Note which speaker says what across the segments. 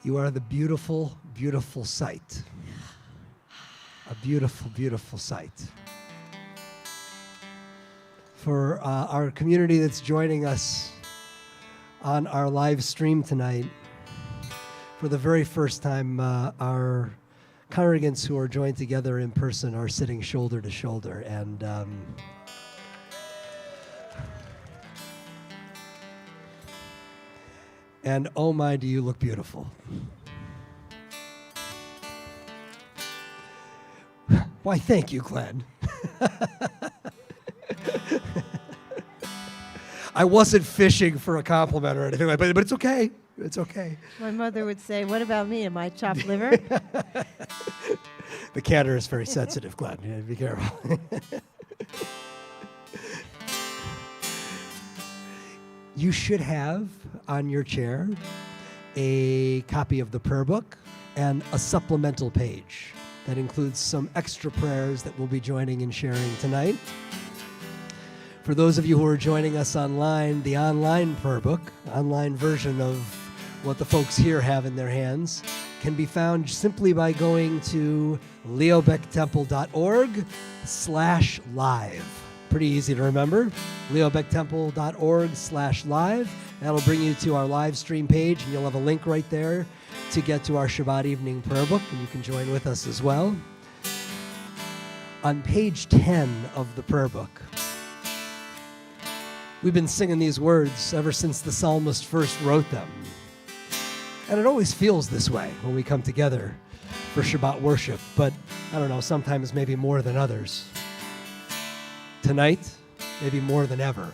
Speaker 1: You are the beautiful, beautiful sight. A beautiful, beautiful sight. For our community that's joining us on our live stream tonight, for the very first time, our congregants who are joined together in person are sitting shoulder to shoulder. And oh my, do you look beautiful. Why, thank you, Glenn. I wasn't fishing for a compliment or anything like that, but it's okay. It's okay.
Speaker 2: My mother would say, what about me? Am I chopped liver?
Speaker 1: The canter is very sensitive, Glenn. Yeah, be careful. You should have on your chair a copy of the prayer book and a supplemental page that includes some extra prayers that we'll be joining and sharing tonight. For those of you who are joining us online, the online prayer book, online version of what the folks here have in their hands, can be found simply by going to leobecktemple.org/live. Pretty easy to remember, leobecktemple.org/live. That'll bring you to our live stream page, and you'll have a link right there to get to our Shabbat evening prayer book, and you can join with us as well. On page 10 of the prayer book, we've been singing these words ever since the psalmist first wrote them. And it always feels this way when we come together for Shabbat worship, but I don't know, sometimes maybe more than others. Tonight, maybe more than ever.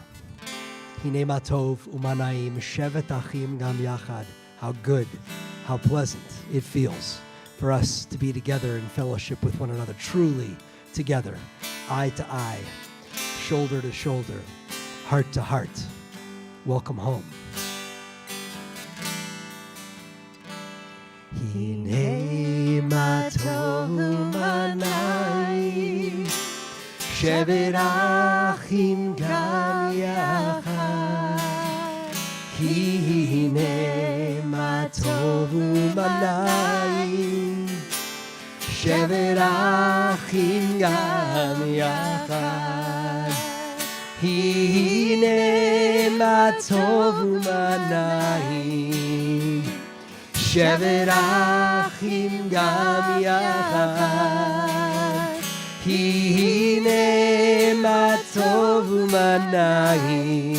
Speaker 1: Hine ma tov umanaim shevet achim gam yachad. How good, how pleasant it feels for us to be together in fellowship with one another, truly together, eye to eye, shoulder to shoulder, heart to heart. Welcome home. Hine ma tov umanaim shevet achim gam yachad. Hine ma tov umanaim shevet achim gam yachad. Hine ma tov umanaim shevet achim gam yachad. Hine ma tov umanaim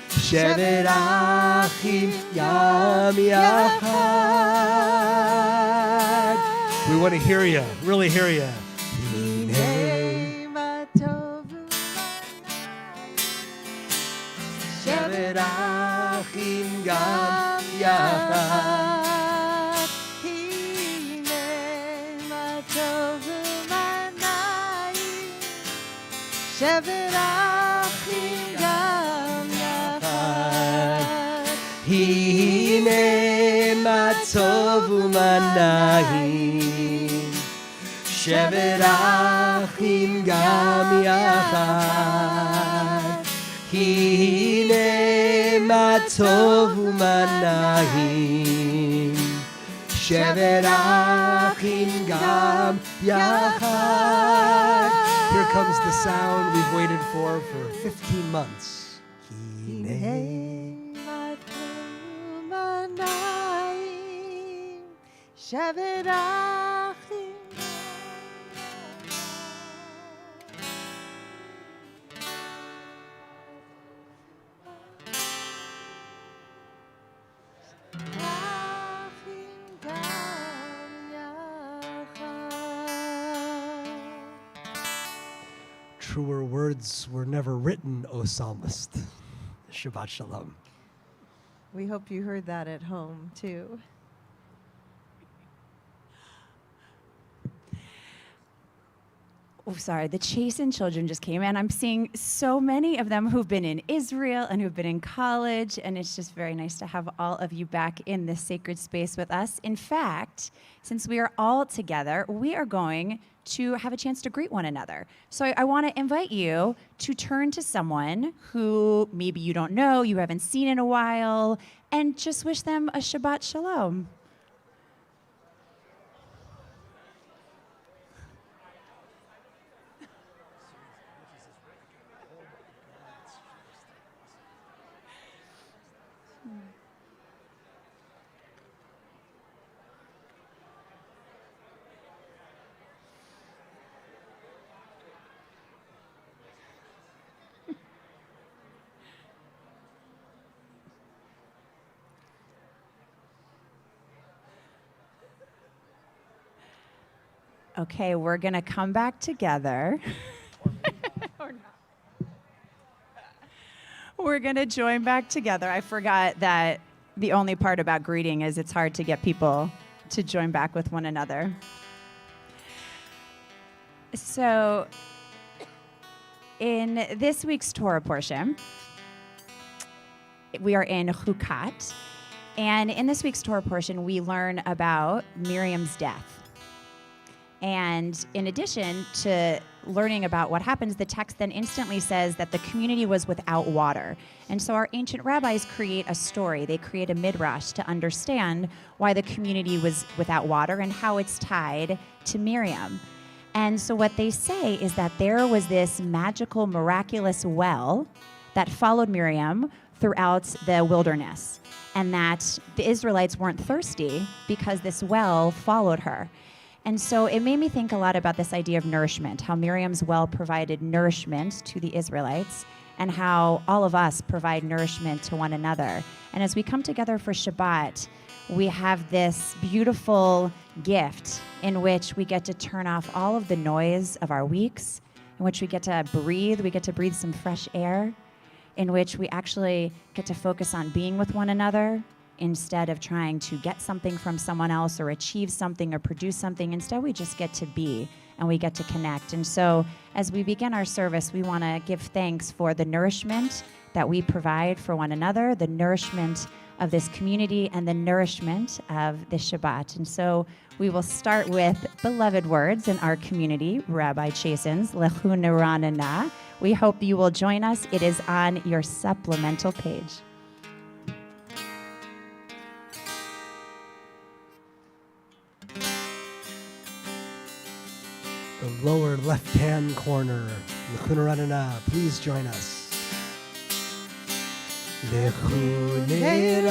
Speaker 1: shevet achim gam yachad. We want to hear you, really hear you.
Speaker 2: Hine ma tov umanaim
Speaker 1: shevet achim gam yachad.
Speaker 2: Hine ma tov umanaim shevet achim gam yachad.
Speaker 1: Hine ma tov umanaim shevet achim gam yachad. Hine ma tov umanaim shevet achim gam yachad. Here comes the sound we've waited for 15 months. Hine
Speaker 2: ma tov umanaim shevet achim
Speaker 1: Truer words were never written, O psalmist. Shabbat shalom.
Speaker 2: We hope you heard that at home, too.
Speaker 3: the Chasen children just came in. I'm seeing so many of them who've been in Israel and who've been in college, and it's just very nice to have all of you back in this sacred space with us. In fact, since we are all together, we are going to have a chance to greet one another. So I want to invite you to turn to someone who maybe you don't know, you haven't seen in a while, and just wish them a Shabbat Shalom. Okay, we're going to come back together. Or not. We're going to join back together. I forgot that the only part about greeting is it's hard to get people to join back with one another. So, in this week's Torah portion, we are in Chukat. And in this week's Torah portion, we learn about Miriam's death. And in addition to learning about what happens, the text then instantly says that the community was without water. And so our ancient rabbis create a story. They create a midrash to understand why the community was without water and how it's tied to Miriam. And so what they say is that there was this magical, miraculous well that followed Miriam throughout the wilderness, and that the Israelites weren't thirsty because this well followed her. And so it made me think a lot about this idea of nourishment, how Miriam's well provided nourishment to the Israelites, and how all of us provide nourishment to one another. And as we come together for Shabbat, we have this beautiful gift in which we get to turn off all of the noise of our weeks, in which we get to breathe some fresh air, in which we actually get to focus on being with one another, instead of trying to get something from someone else or achieve something or produce something. Instead, we just get to be and we get to connect. And so as we begin our service, we want to give thanks for the nourishment that we provide for one another, the nourishment of this community, and the nourishment of this Shabbat. And so we will start with beloved words in our community, Rabbi Chasen's Lechu Neranana. We hope you will join us. It is on your supplemental page.
Speaker 1: The lower left-hand corner, Lechu Neranana, please join us. Lechu Neranana,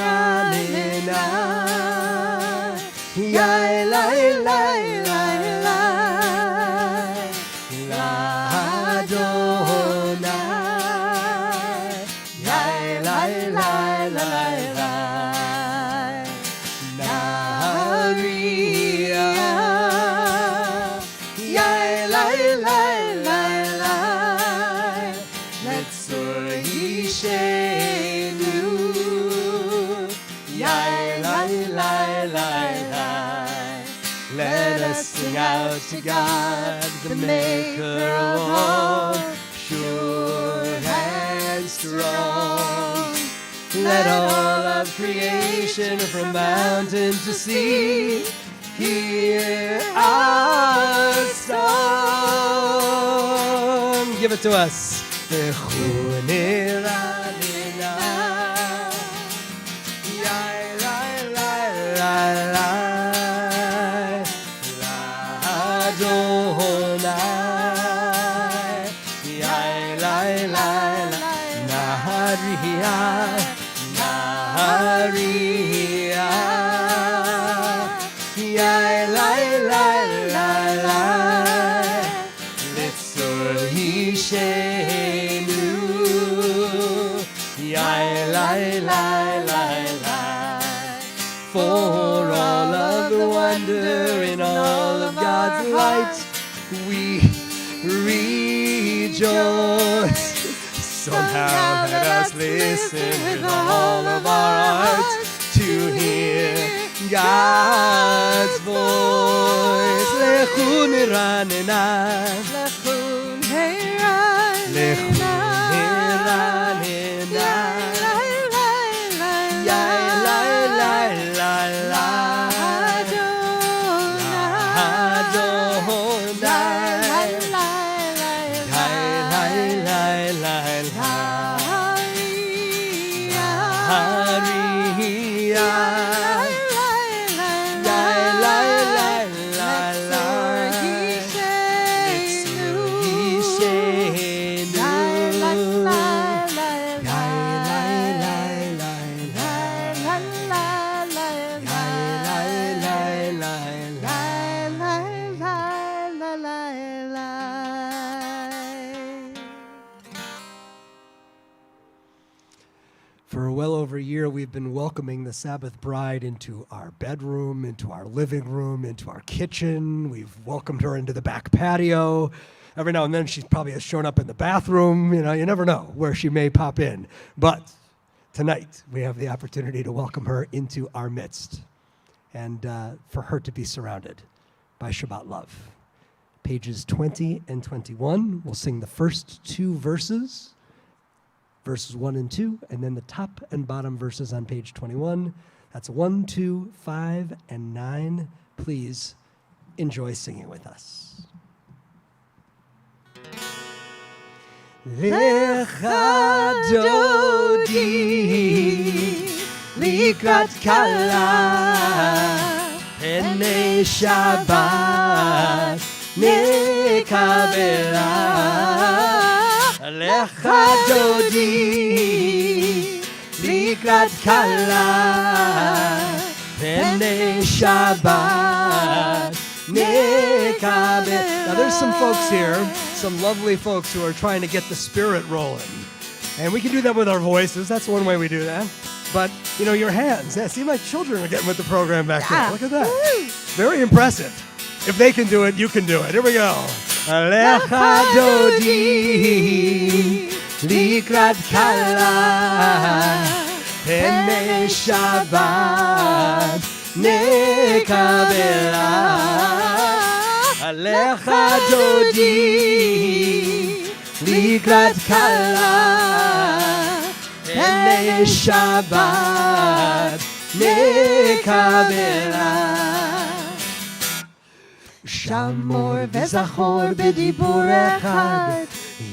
Speaker 1: Yai Lai Lai Lai Lai, L'Adonai, Yai Lai Lai Lai Lai, Nahariya. Let us sing out to God, the maker of all, sure and strong. Let all of creation, from mountain to sea, hear our song. Give it to us. For all of the wonder in all of God's light, we rejoice. Somehow let us listen with all of our hearts to hear God's voice. Lechu Neranana, Lechu year, we've been welcoming the Sabbath bride into our bedroom, into our living room, into our kitchen. We've welcomed her into the back patio. Every now and then she's probably has shown up in the bathroom. You never know where she may pop in. But tonight, we have the opportunity to welcome her into our midst and for her to be surrounded by Shabbat love. Pages 20 and 21, we'll sing the first two verses 1 and 2, and then the top and bottom verses on page 21. That's 1, 2, 5, and 9. Please enjoy singing with us. Lecha dodi likrat kala pnei Shabbat nekavela Lecha dodi likrat kala pnei Shabbat nekavela. Now there's some folks here, some lovely folks who are trying to get the spirit rolling. And we can do that with our voices. That's one way we do that. But, your hands. Yeah, see, my children are getting with the program back there. Look at that. Woo. Very impressive. If they can do it, you can do it. Here we go. Alecha dodi likrat kala pnei Shabbat nekavela. Alecha dodi likrat kala pnei Shabbat nekavela. Shamor וזכור בדיבור אחד,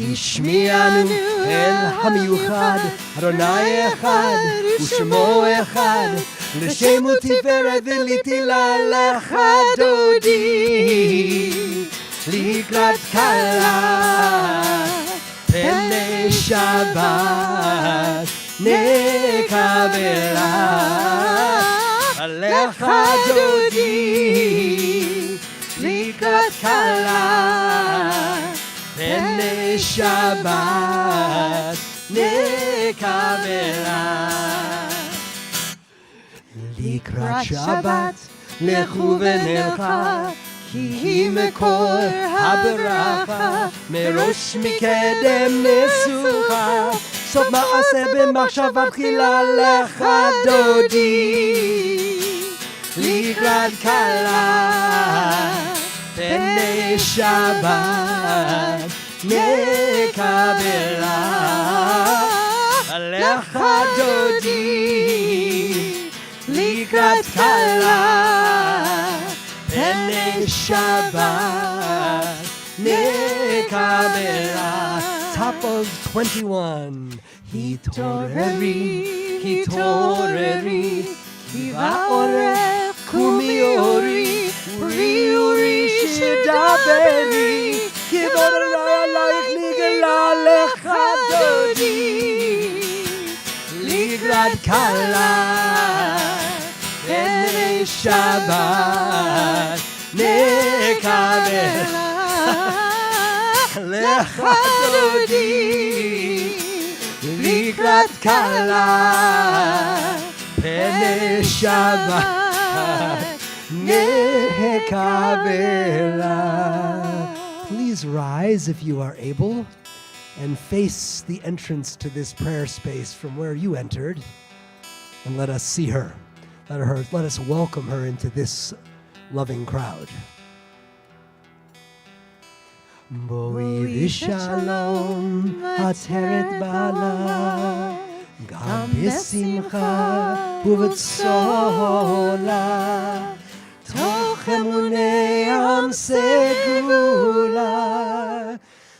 Speaker 1: השמיענו אל המיוחד, אדוני אחד ושמו אחד, לשם ותפארת ולתהילה לך דודי, לקראת כלה פני שבת נקבלה, לך דודי לקראת כלה פני שבת נקבלה. לקראת שבת לכו ונלכה, כי היא מקור הברכה, מראש מקדם נסוכה, סוף מעשה במחשבה תחילה לך דודי, לקראת כלה פני שבת נקבלה. לך דודי לקראת כלה פני שבת נקבלה. Top of 21. התעוררי, התעוררי, כי בעורף קומי אורי, אורי אורי שדברי, כי בדברי עלייך נגלה לך דודי, לקראת כלה פני שבת נקבלה. לך דודי לקראת כלה פני שבת נקבלה. Please rise if you are able and face the entrance to this prayer space from where you entered, and let us see her. Let us welcome her into this loving crowd. בואי בשלום עצרת בעלה, גם בשמחה ובצהלה, תוך אמוני עם סגולה.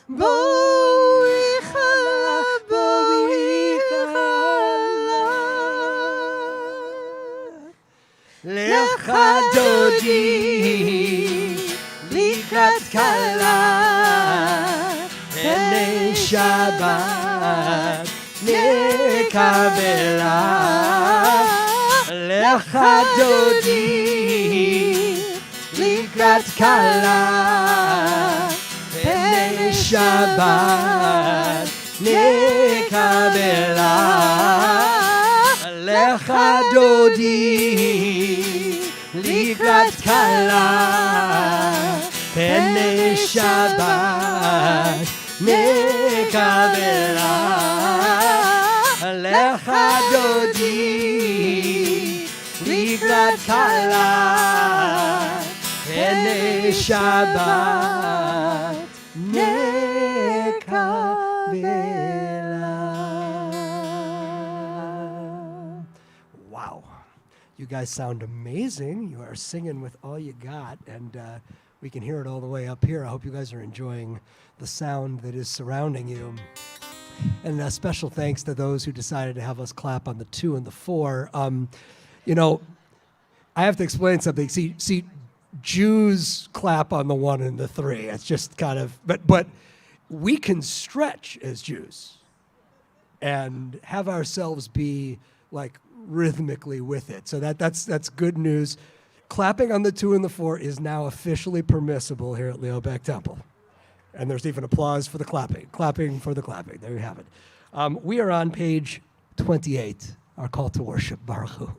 Speaker 1: בואי חלה, בואי חלה, לך דודי לקראת כלה פני שבת נקבלה. לך דודי לקראת כלה פני שבת נקבלה. לך דודי לקראת כלה, פני שבת נקבלה. לך דודי לקראת כלה, פני שבת nekabelah. Wow. You guys sound amazing. You are singing with all you got, and we can hear it all the way up here. I hope you guys are enjoying the sound that is surrounding you. And a special thanks to those who decided to have us clap on the 2 and the 4. You know, I have to explain something. See, Jews clap on the 1 and the 3. It's just kind of, but we can stretch as Jews and have ourselves be like rhythmically with it. So that's good news. Clapping on the 2 and the 4 is now officially permissible here at Leo Beck Temple. And there's even applause for the clapping. Clapping for the clapping. There you have it. We are on page 28, our call to worship. Baruch Hu.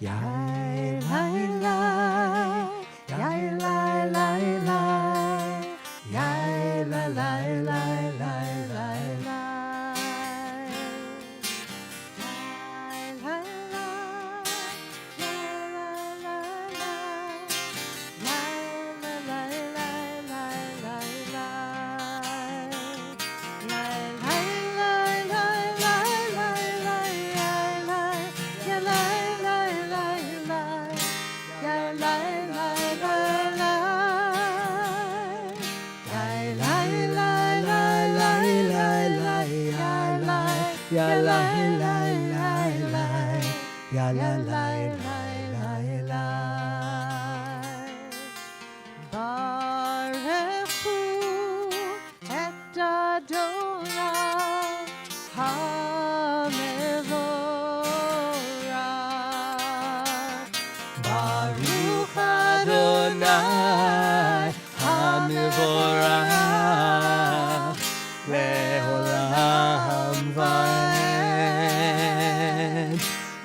Speaker 1: Yai, lai, lai, yai, lai, lai, lai, yai, lai, lai, lai, lai, lai, ya la la la la, ya la la la la la.
Speaker 2: Barechu et Adonai HaMevorach.
Speaker 1: Baruch Adonai HaMevorach le'olam va'ed.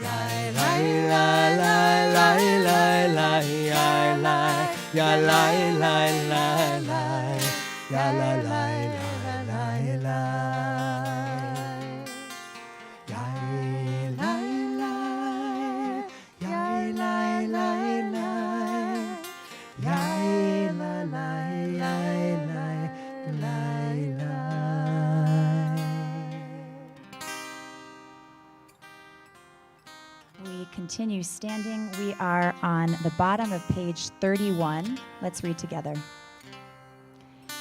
Speaker 1: Ya la la la la, ya la la la la la. Ya la la, ya la la la, ya la la la la la.
Speaker 3: We continue standing. We are on the bottom of page 31. Let's read together.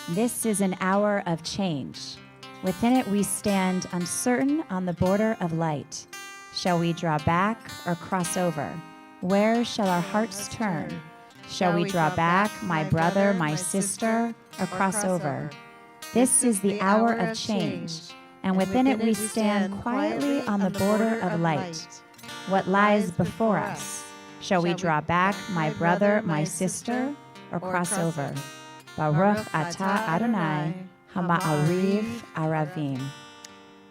Speaker 3: This is an hour of change. Within it we stand uncertain on the border of light. Shall we draw back or cross over? Where shall our hearts turn? Shall we draw back, my brother, my sister, or cross over? This is the hour of change, and within it we stand quietly on the border of light. What lies before us? Shall we draw back, my brother, my sister, or cross over? Baruch atah Adonai, hama'ariv aravim.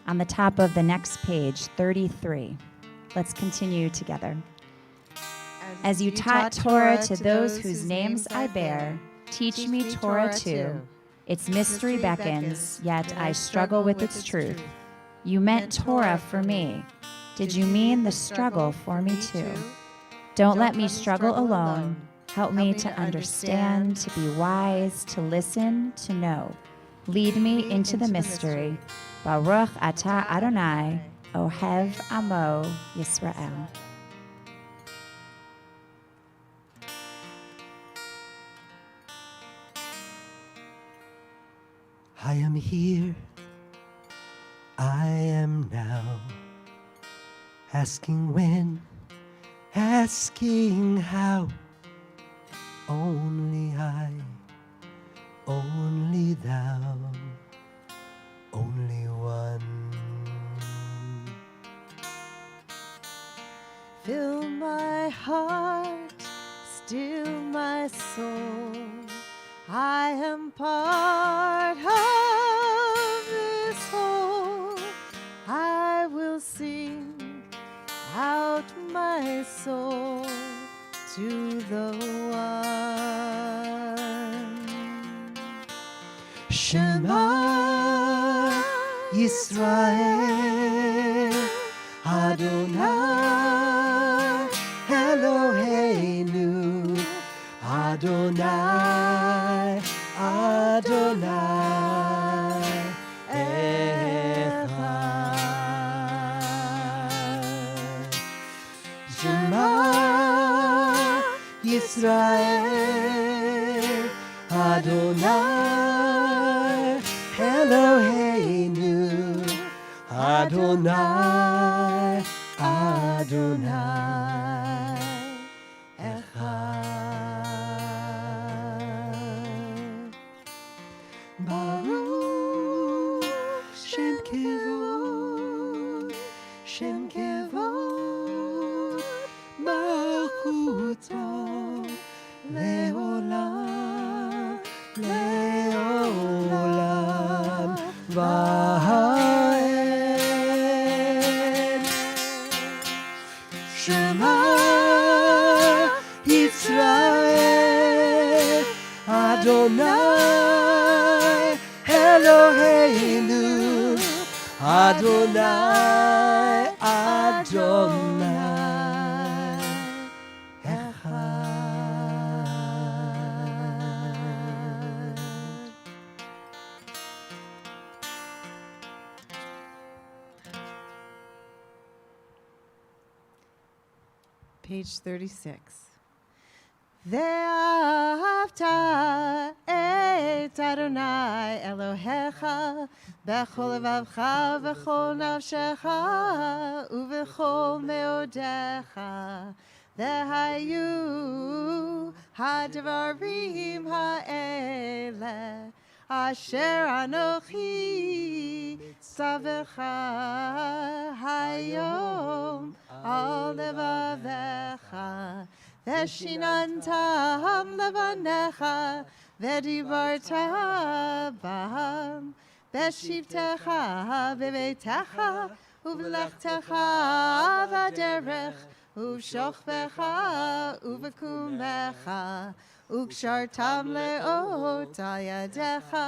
Speaker 3: On the top of the next page, 33. Let's continue together. As you taught Torah to those whose names I bear, teach me Torah too. Its mystery beckons, yet I struggle with its truth. You meant Torah for me. Did you mean the struggle for me too? Don't let me struggle alone. Help me to understand, to be wise, to listen, to know. Lead me into the mystery. Baruch atah Adonai, Ohev Amo Yisrael.
Speaker 1: I am here I am now asking when, asking how. Only I, only thou, only one.
Speaker 2: Fill my heart, still my soul. I am part of this whole. I will sing out my soul to the one.
Speaker 1: Shema Yisrael Adonai Eloheinu Adonai Adonai Echad. Shema Yisrael Adonai Eloheinu Adonai Adonai Echad. Baruch Shem Kevod, Shem Kevod, Malchuto Leolam, Leolam Vaed. Shema Yisrael Adonai Eloheinu Adonai Adonai Echad.
Speaker 2: Page 36. Ve'ahavta et Adonai Elohecha bechol levavcha v'chol nafshecha uv'chol meodecha ve'hayu hadvarim ha'ele asher anochi tzavecha hayom al levavecha Veshinantam levanecha, vedivarta baham, veshivtecha bevetecha, uvlechtecha vaderech, uvshochvecha uvekumecha, ukshartam leot ayadecha,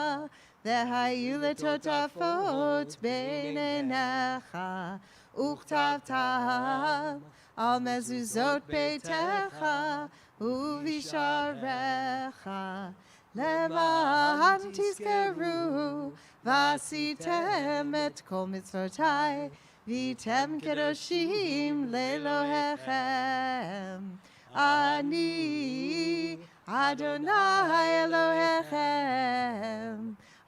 Speaker 2: vehayu letotafot beinenecha, uchtavtam al mezuzot beitecha uvisharecha levan tizkeru vasitem et kol mitzvotai vitem kedoshim lelohechem ani Adonai Elohechem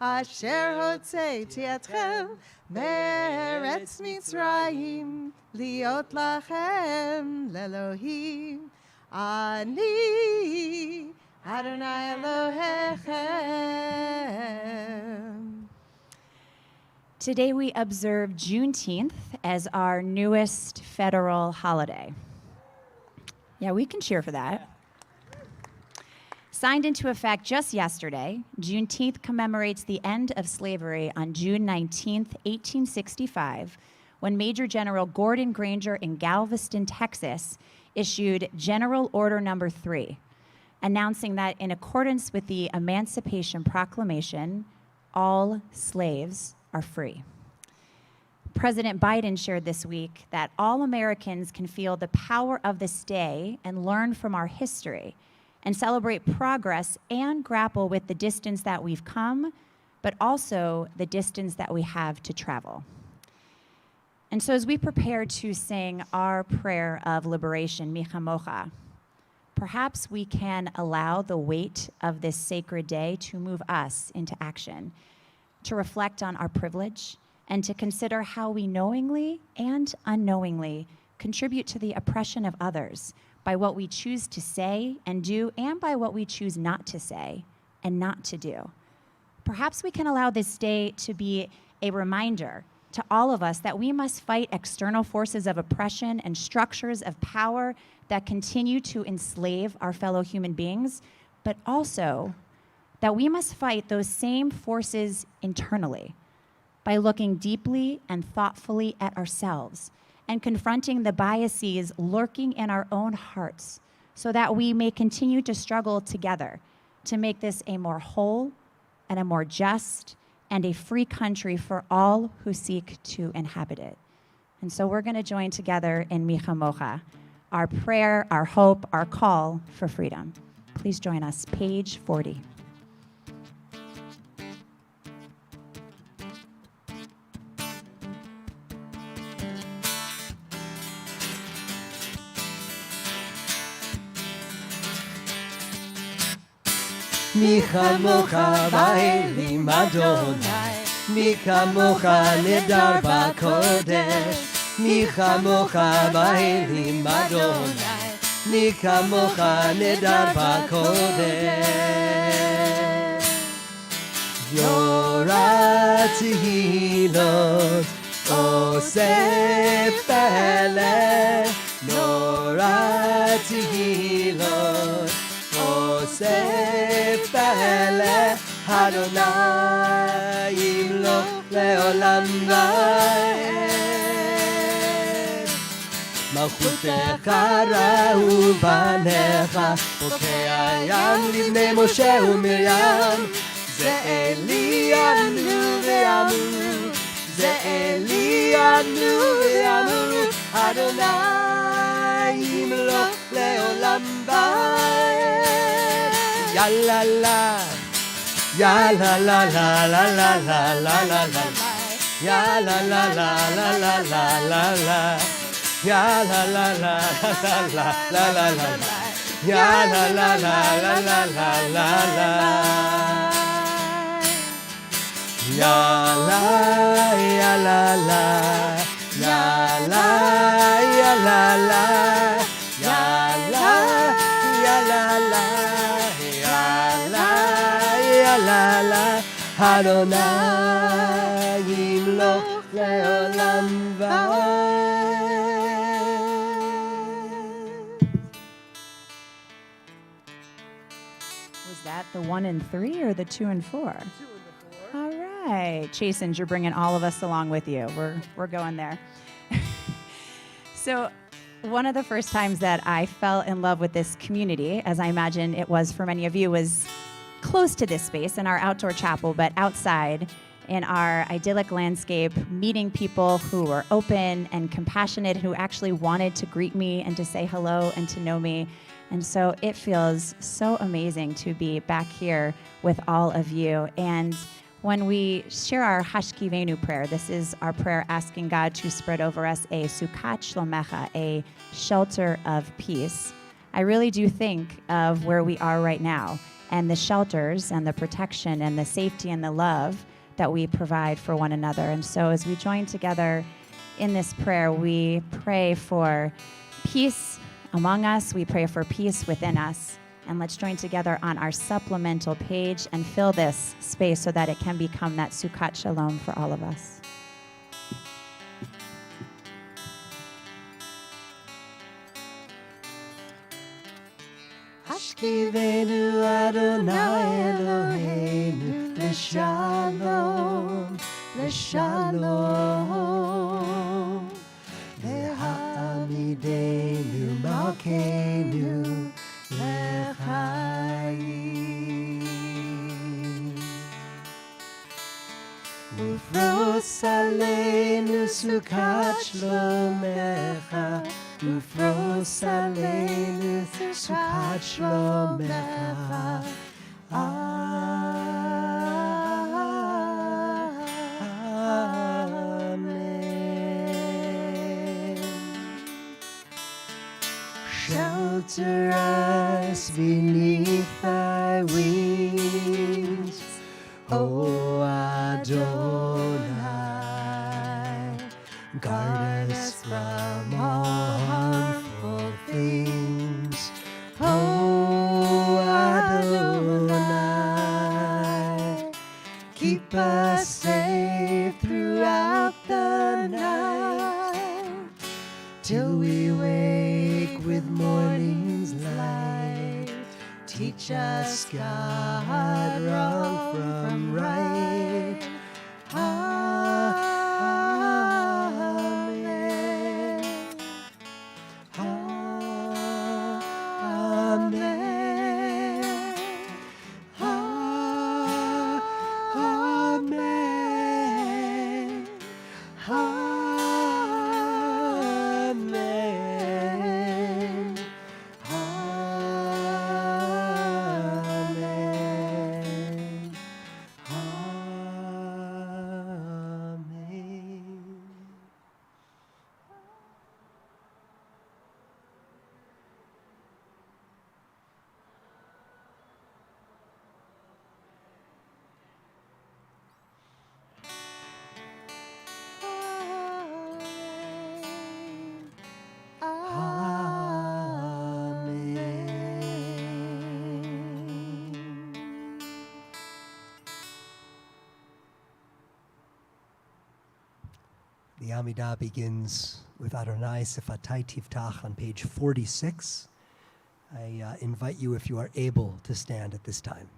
Speaker 2: asher hotzeiti etchem me'eretz Mitzrayim liot lachem lelohim ani Adonai Elohechem.
Speaker 3: Today we observe Juneteenth as our newest federal holiday. Yeah, we can cheer for that. Signed into effect just yesterday, Juneteenth commemorates the end of slavery on June 19, 1865, when Major General Gordon Granger in Galveston, Texas, issued General Order No. 3, announcing that in accordance with the Emancipation Proclamation, all slaves are free. President Biden shared this week that all Americans can feel the power of this day and learn from our history and celebrate progress and grapple with the distance that we've come, but also the distance that we have to travel. And so as we prepare to sing our prayer of liberation, Mi Chamocha, perhaps we can allow the weight of this sacred day to move us into action, to reflect on our privilege and to consider how we knowingly and unknowingly contribute to the oppression of others by what we choose to say and do, and by what we choose not to say and not to do. Perhaps we can allow this day to be a reminder to all of us that we must fight external forces of oppression and structures of power that continue to enslave our fellow human beings, but also that we must fight those same forces internally by looking deeply and thoughtfully at ourselves and confronting the biases lurking in our own hearts so that we may continue to struggle together to make this a more whole and a more just and a free country for all who seek to inhabit it. And so we're going to join together in Micha Mocha, our prayer, our hope, our call for freedom. Please join us, page 40.
Speaker 1: מי כמוך באלים אדוני, מי כמוך נדר בקודש, מי כמוך באלים אדוני, מי כמוך נדר בקודש. יורה תהילות עושה פלא, יורה תהילות עושה פלא, אדוני ימלוך לעולם ועד. מלכותך ראו בניך, בוקע ים לבני משה ומרים, זה אלי ענו ואמרו, זה אלי ענו ואמרו, אדוני ימלוך לעולם ועד. יא לה לה, יא לה לה לה לה לה לה לה לה לה, יא לה לה לה לה לה לה לה לה, יא לה לה לה לה לה לה לה, יא לה לה לה לה לה לה לה, יא לה יא לה לה, יא לה יא לה לה, יא לה יא לה לה, לה לה, אדוני ימלוך לעולם ועד.
Speaker 3: Was that the 1 and 3 or the 2 and 4? 2 and the 4. All right. Chasen's, you're bringing all of us along with you. We're going there. So one of the first times that I fell in love with this community, as I imagine it was for many of you, was close to this space in our outdoor chapel, but outside in our idyllic landscape, meeting people who were open and compassionate, who actually wanted to greet me and to say hello and to know me. And so it feels so amazing to be back here with all of you. And when we share our Hashkivenu prayer, this is our prayer asking God to spread over us a Sukkot Shlomecha, a shelter of peace. I really do think of where we are right now, and the shelters and the protection and the safety and the love that we provide for one another. And so as we join together in this prayer, we pray for peace among us, we pray for peace within us. And let's join together on our supplemental page and fill this space so that it can become that Sukkot Shalom for all of us.
Speaker 1: Hashkivenu Adonai Eloheinu L'shalom, L'shalom, Le'ha'amidenu Malkeinu L'chaim. Ufros aleinu Sukkot Shlomecha, Ufros aleinu Sukkot Shlomecha. Amen. Shelter us beneath thy wings, O Adonai. we wake with morning's light. Teach us, God, wrong from right. Amen. Amen. Amen. Amen. Amen. Amen. Amen. The Amidah begins with Adonai Sifatai Tiftach on page 46. I invite you, if you are able, to stand at this time.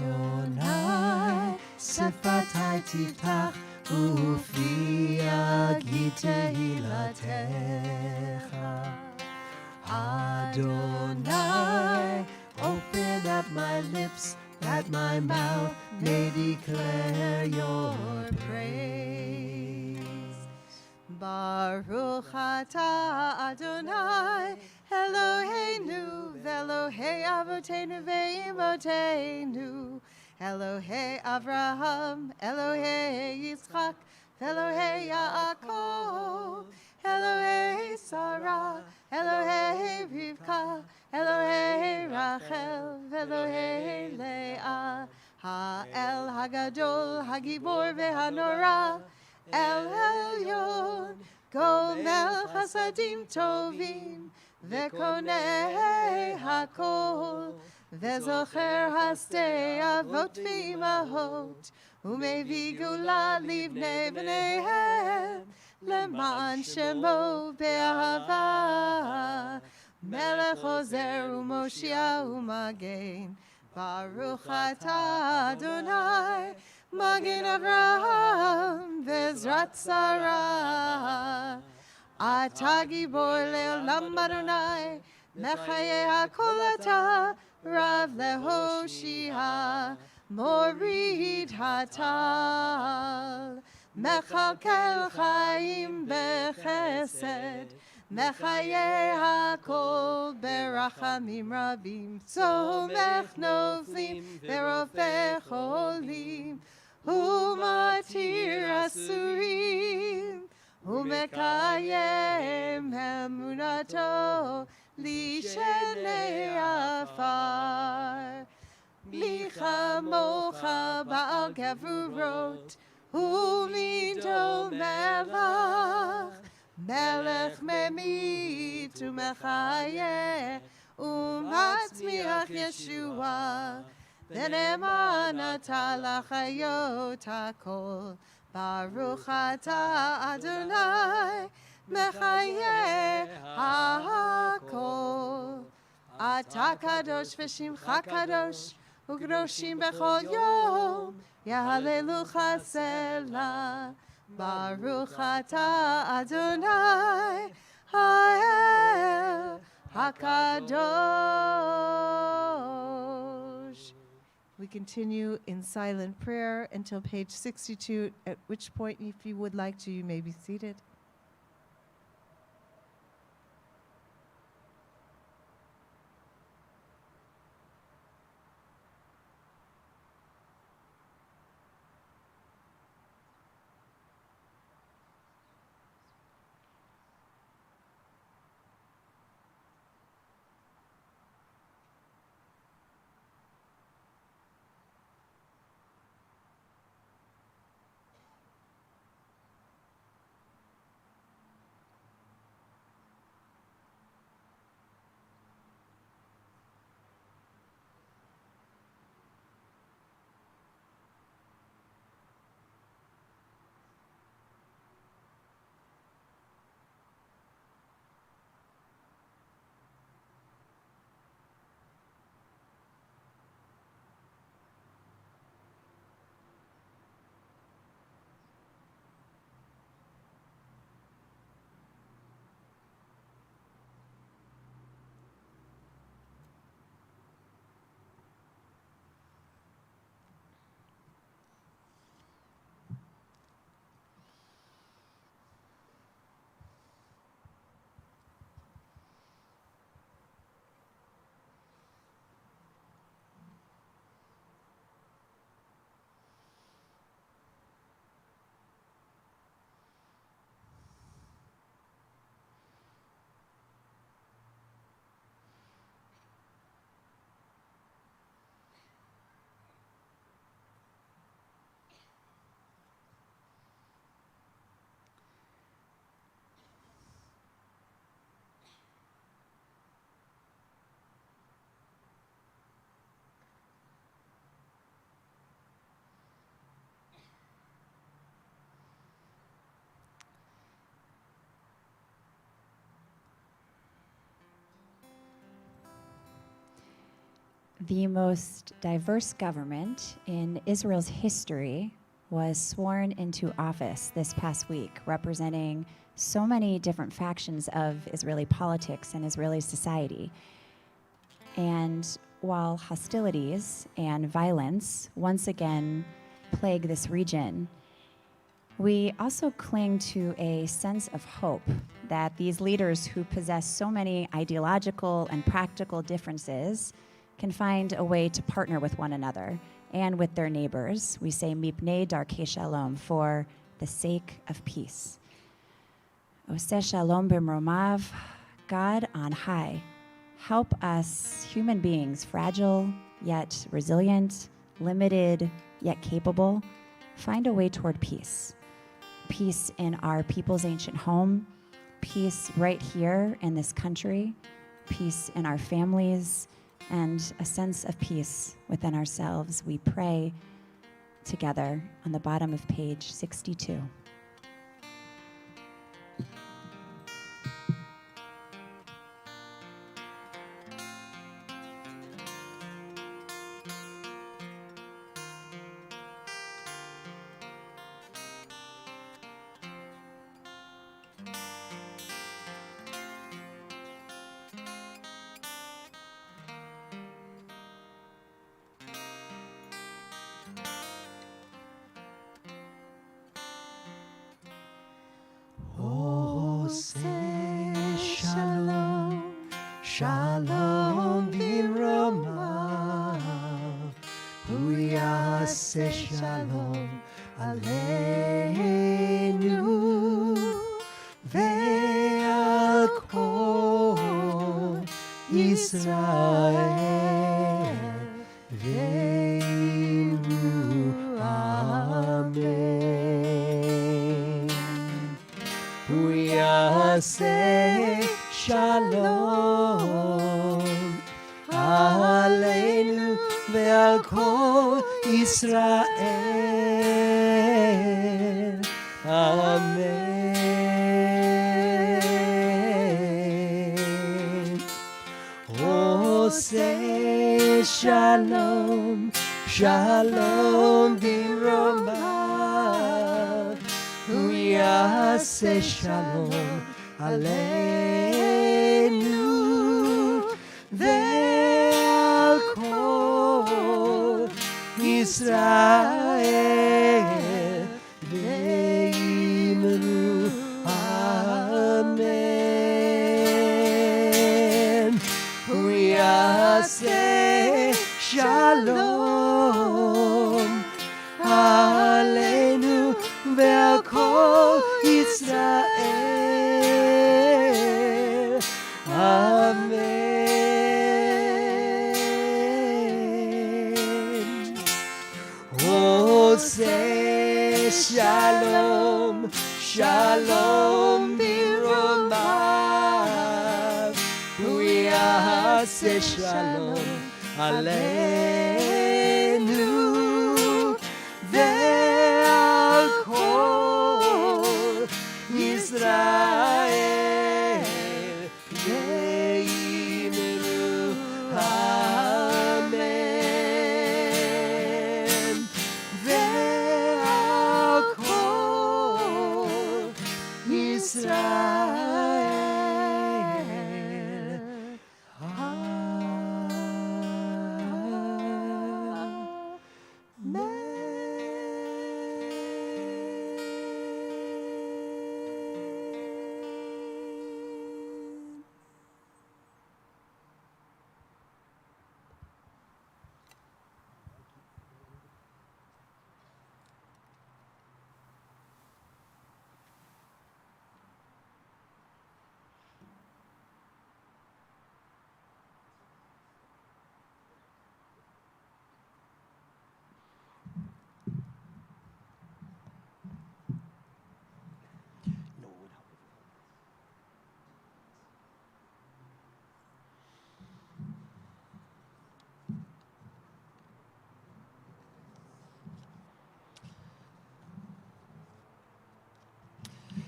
Speaker 1: Adonai Sifatai Tiftach Ufi Yagi Tehilatecha. Adonai, open up my lips that my mouth may declare your praise.
Speaker 2: Baruch atah Adonai, Eloheinu, Velohei Avotenu ve'imoteinu, Elohei Avraham, Elohei Yitzchak, Elohei Yaakov, Elohei Sarah, Elohei Rivka, Elohei Rachel, Elohei Leah, Ha'el Hagadol, Hagibor ve'hanora, El Elyon, Gomel Chasadim Tovim, Vekonei Hakol, Vezocher Hastei Avot V'imahot, Umevi Gula Livnei B'neihem, Leman Shemo Be'ahava, Melech Ozer U'Moshia U'Magen, Baruch atah Adonai, Magen Avraham, Vezrat Sarah, Ata Gibor Le'olam Adonai, Mechaye HaKol Ata, Rav Lehoshia, Morid Hatal, Mechalkel Chaim Bechesed, Mechaye HaKol Berachamim Rabim, Somech Noflim, Verofech Olim, Umatir Asurim, Umekayem Emunato, Lishenei Afar, Micha Mocha Baal Gevurot, Umido Melach, Melech Memit Umechayeh, Umatzmiach Yeshua, V'ne'eman ata lachayot hakol, Baruch atah Adonai, Mechayeh hakol. Ata kadosh v'shimcha kadosh, U'kedoshim b'chol yom, Yahalelucha selah. Baruch atah Adonai, Ha'el HaKadosh. We continue in silent prayer until page 62, at which point, if you would like to, you may be seated.
Speaker 3: The most diverse government in Israel's history was sworn into office this past week, representing so many different factions of Israeli politics and Israeli society. And while hostilities and violence once again plague this region, we also cling to a sense of hope that these leaders who possess so many ideological and practical differences can find a way to partner with one another and with their neighbors. We say mipnei darkei shalom, for the sake of peace. Oseh shalom b'mromav, God on high, help us human beings, fragile yet resilient, limited yet capable, find a way toward peace. Peace in our people's ancient home, peace right here in this country, peace in our families, and a sense of peace within ourselves. We pray together on the bottom of page 62.
Speaker 1: Oseh shalom, shalom b'mromav, hu yaseh shalom aleinu ve'al kol Yisrael ve'imnu amen. Hu yaseh shalom aleinu ve'al kol Yisrael. Amen. Oseh shalom, shalom b'mromav, hu yaseh shalom aleinu ve'al kol Yisrael ve'imnu amen. Hu yaseh shalom aleinu ve'al kol Yisrael. Amen. Oseh shalom, shalom b'mromav, hu yaseh shalom aleinu ve'al kol Yisrael ve'imnu amen. Ve'al kol Yisrael.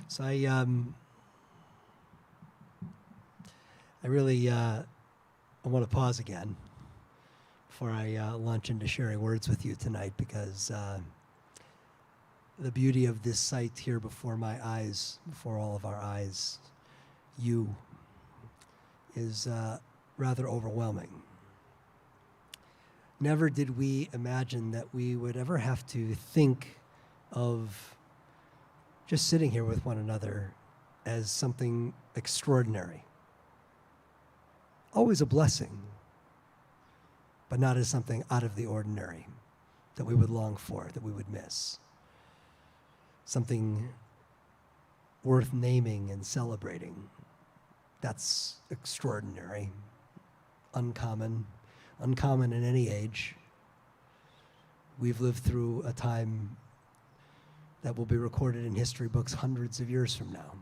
Speaker 1: So I really I want to pause again before I launch into sharing words with you tonight, because the beauty of this sight here before my eyes, before all of our eyes, you, is rather overwhelming. Never did we imagine that we would ever have to think of just sitting here with one another as something extraordinary. Always a blessing, but not as something out of the ordinary that we would long for, that we would miss. Something worth naming and celebrating. That's extraordinary, uncommon in any age. We've lived through a time that will be recorded in history books hundreds of years from now.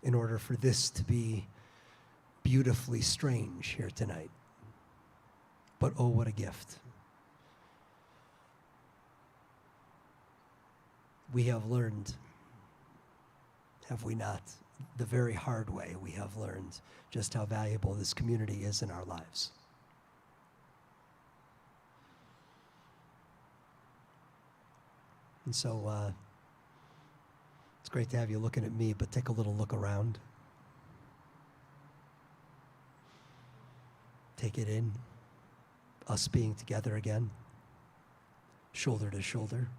Speaker 1: In order for this to be beautifully strange here tonight. But oh, what a gift. We have learned, have we not? The very hard way we have learned just how valuable this community is in our lives. And so it's great to have you looking at me, but take a little look around. Take it in, us being together again, shoulder to shoulder,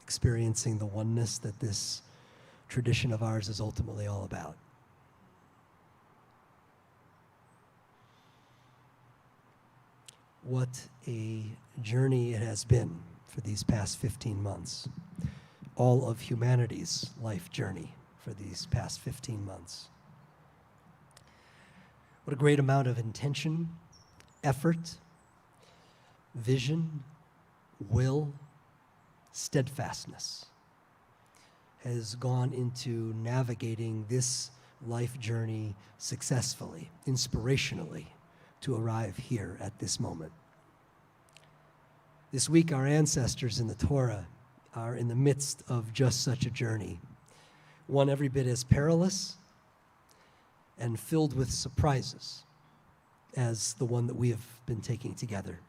Speaker 1: experiencing the oneness that this tradition of ours is ultimately all about. What a journey it has been for these past 15 months. All of humanity's life journey for these past 15 months. What a great amount of intention, effort, vision, will, steadfastness has gone into navigating this life journey successfully, inspirationally, to arrive here at this moment. This week, our ancestors in the Torah are in the midst of just such a journey, one every bit as perilous and filled with surprises as the one that we have been taking together.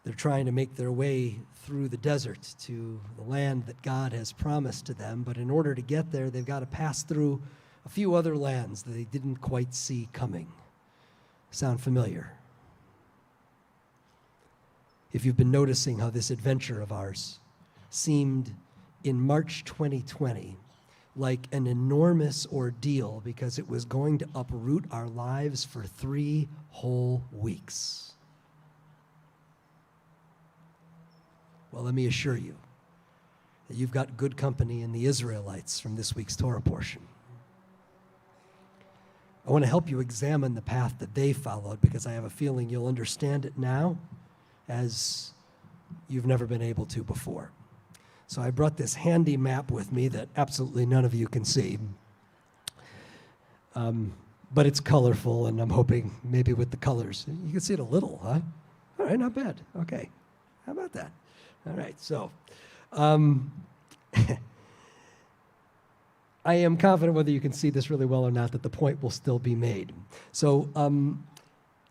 Speaker 1: They're trying to make their way through the desert to the land that God has promised to them, but in order to get there, they've got to pass through a few other lands that they didn't quite see coming. Sound familiar? If you've been noticing how this adventure of ours seemed in March 2020 like an enormous ordeal because it was going to uproot our lives for 3 whole weeks. Well, let me assure you that you've got good company in the Israelites from this week's Torah portion. I want to help you examine the path that they followed, because I have a feeling you'll understand it now as you've never been able to before. So I brought this handy map with me that absolutely none of you can see. But it's colorful, and I'm hoping maybe with the colors, you can see it a little, huh? All right, not bad. Okay, how about that? All right, so I am confident, whether you can see this really well or not, that the point will still be made. So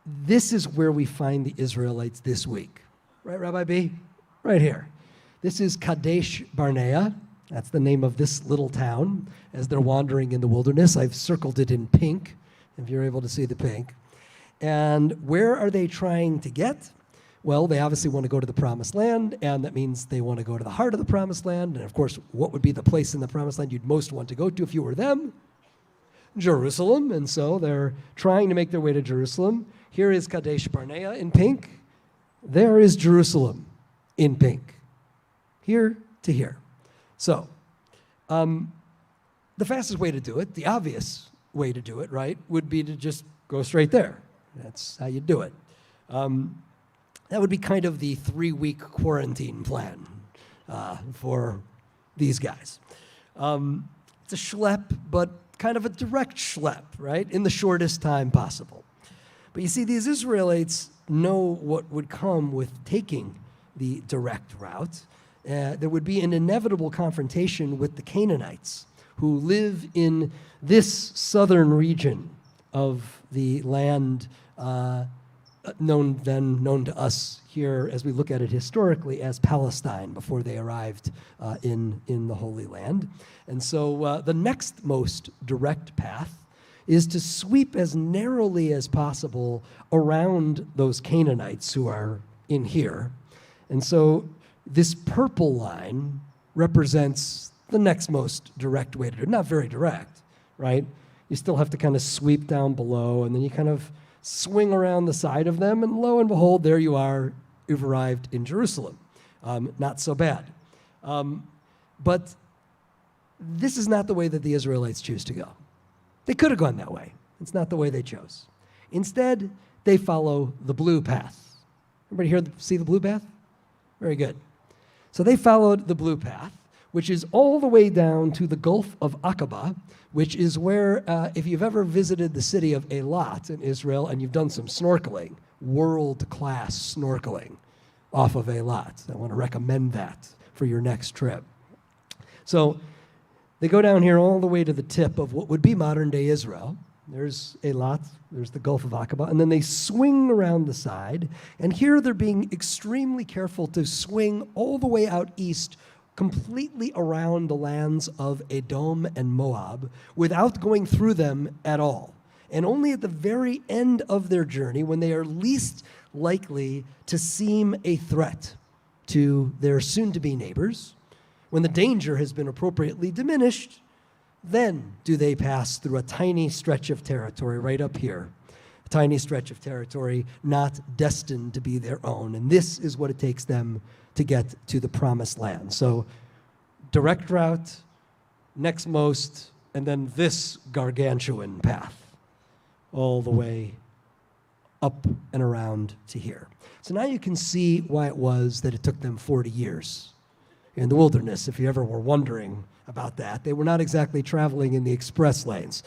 Speaker 1: this is where we find the Israelites this week. Right, Rabbi B? Right here. This is Kadesh Barnea. That's the name of this little town as they're wandering in the wilderness. I've circled it in pink, if you're able to see the pink. And where are they trying to get? Well, they obviously want to go to the Promised Land, and that means they want to go to the heart of the Promised Land. And of course, what would be the place in the Promised Land you'd most want to go to if you were them? Jerusalem. And so they're trying to make their way to Jerusalem. Here is Kadesh Barnea in pink. There is Jerusalem in pink. Here to here. So, the fastest way to do it, the obvious way to do it, right, would be to just go straight there. That's how you do it. That would be kind of the 3-week quarantine plan for these guys. It's a schlep, but kind of a direct schlep, right, in the shortest time possible. But you see, these Israelites know what would come with taking the direct route. There would be an inevitable confrontation with the Canaanites, who live in this southern region of the land known to us here as we look at it historically as Palestine before they arrived in the Holy Land. And so the next most direct path is to sweep as narrowly as possible around those Canaanites who are in here. And so this purple line represents the next most direct way to do it. Not very direct, right? You still have to kind of sweep down below, and then you kind of swing around the side of them, and lo and behold, there you are. You've arrived in Jerusalem. Not so bad. But this is not the way that the Israelites choose to go. They could have gone that way. It's not the way they chose. Instead, they follow the blue path. Everybody here see the blue path? Very good. So they followed the blue path, which is all the way down to the Gulf of Aqaba, which is where, if you've ever visited the city of Eilat in Israel and you've done some snorkeling, world-class snorkeling off of Eilat. I want to recommend that for your next trip. So they go down here all the way to the tip of what would be modern-day Israel. There's Eilat, there's the Gulf of Aqaba, and then they swing around the side, and here they're being extremely careful to swing all the way out east, completely around the lands of Edom and Moab, without going through them at all. And only at the very end of their journey, when they are least likely to seem a threat to their soon-to-be neighbors, when the danger has been appropriately diminished, then do they pass through a tiny stretch of territory right up here, a tiny stretch of territory not destined to be their own. And this is what it takes them to get to the promised land. So direct route, next most, and then this gargantuan path all the way up and around to here. So now you can see why it was that it took them 40 years in the wilderness, if you ever were wondering about that. They were not exactly traveling in the express lanes.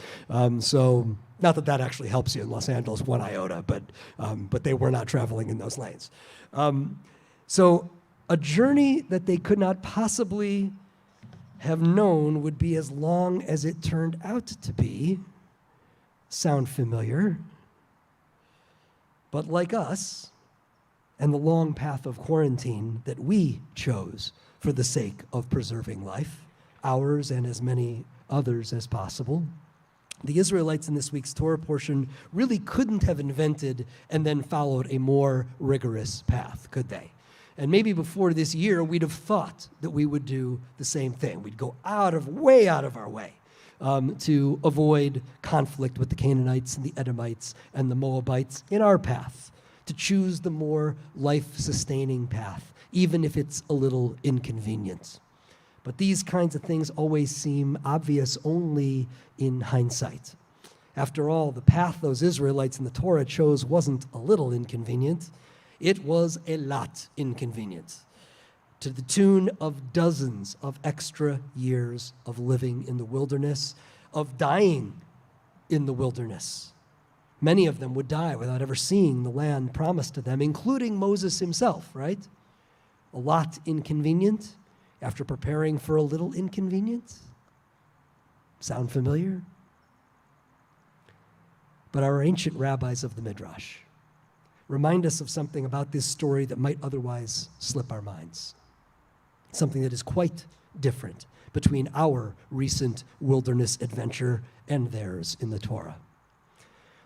Speaker 1: So not that that actually helps you in Los Angeles one iota, but they were not traveling in those lanes. So a journey that they could not possibly have known would be as long as it turned out to be. Sound familiar? But like us, and the long path of quarantine that we chose for the sake of preserving life, ours and as many others as possible, the Israelites in this week's Torah portion really couldn't have invented and then followed a more rigorous path, could they? And maybe before this year, we'd have thought that we would do the same thing. We'd go way out of our way to avoid conflict with the Canaanites and the Edomites and the Moabites in our path, to choose the more life-sustaining path, even if it's a little inconvenient. But these kinds of things always seem obvious only in hindsight. After all, the path those Israelites in the Torah chose wasn't a little inconvenient. It was a lot inconvenient, to the tune of dozens of extra years of living in the wilderness, of dying in the wilderness. Many of them would die without ever seeing the land promised to them, including Moses himself, right? A lot inconvenient after preparing for a little inconvenience. Sound familiar? But our ancient rabbis of the Midrash remind us of something about this story that might otherwise slip our minds. Something that is quite different between our recent wilderness adventure and theirs in the Torah.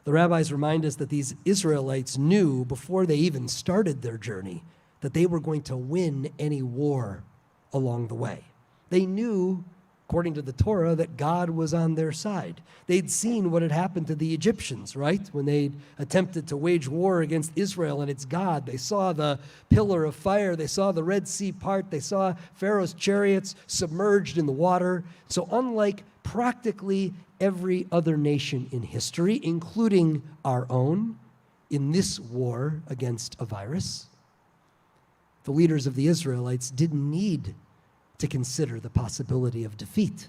Speaker 1: The rabbis remind us that these Israelites knew before they even started their journey that they were going to win any war along the way. They knew, according to the Torah, that God was on their side. They'd seen what had happened to the Egyptians, right? When they attempted to wage war against Israel and its God. They saw the pillar of fire. They saw the Red Sea part. They saw Pharaoh's chariots submerged in the water. So unlike practically every other nation in history, including our own, in this war against a virus, the leaders of the Israelites didn't need to consider the possibility of defeat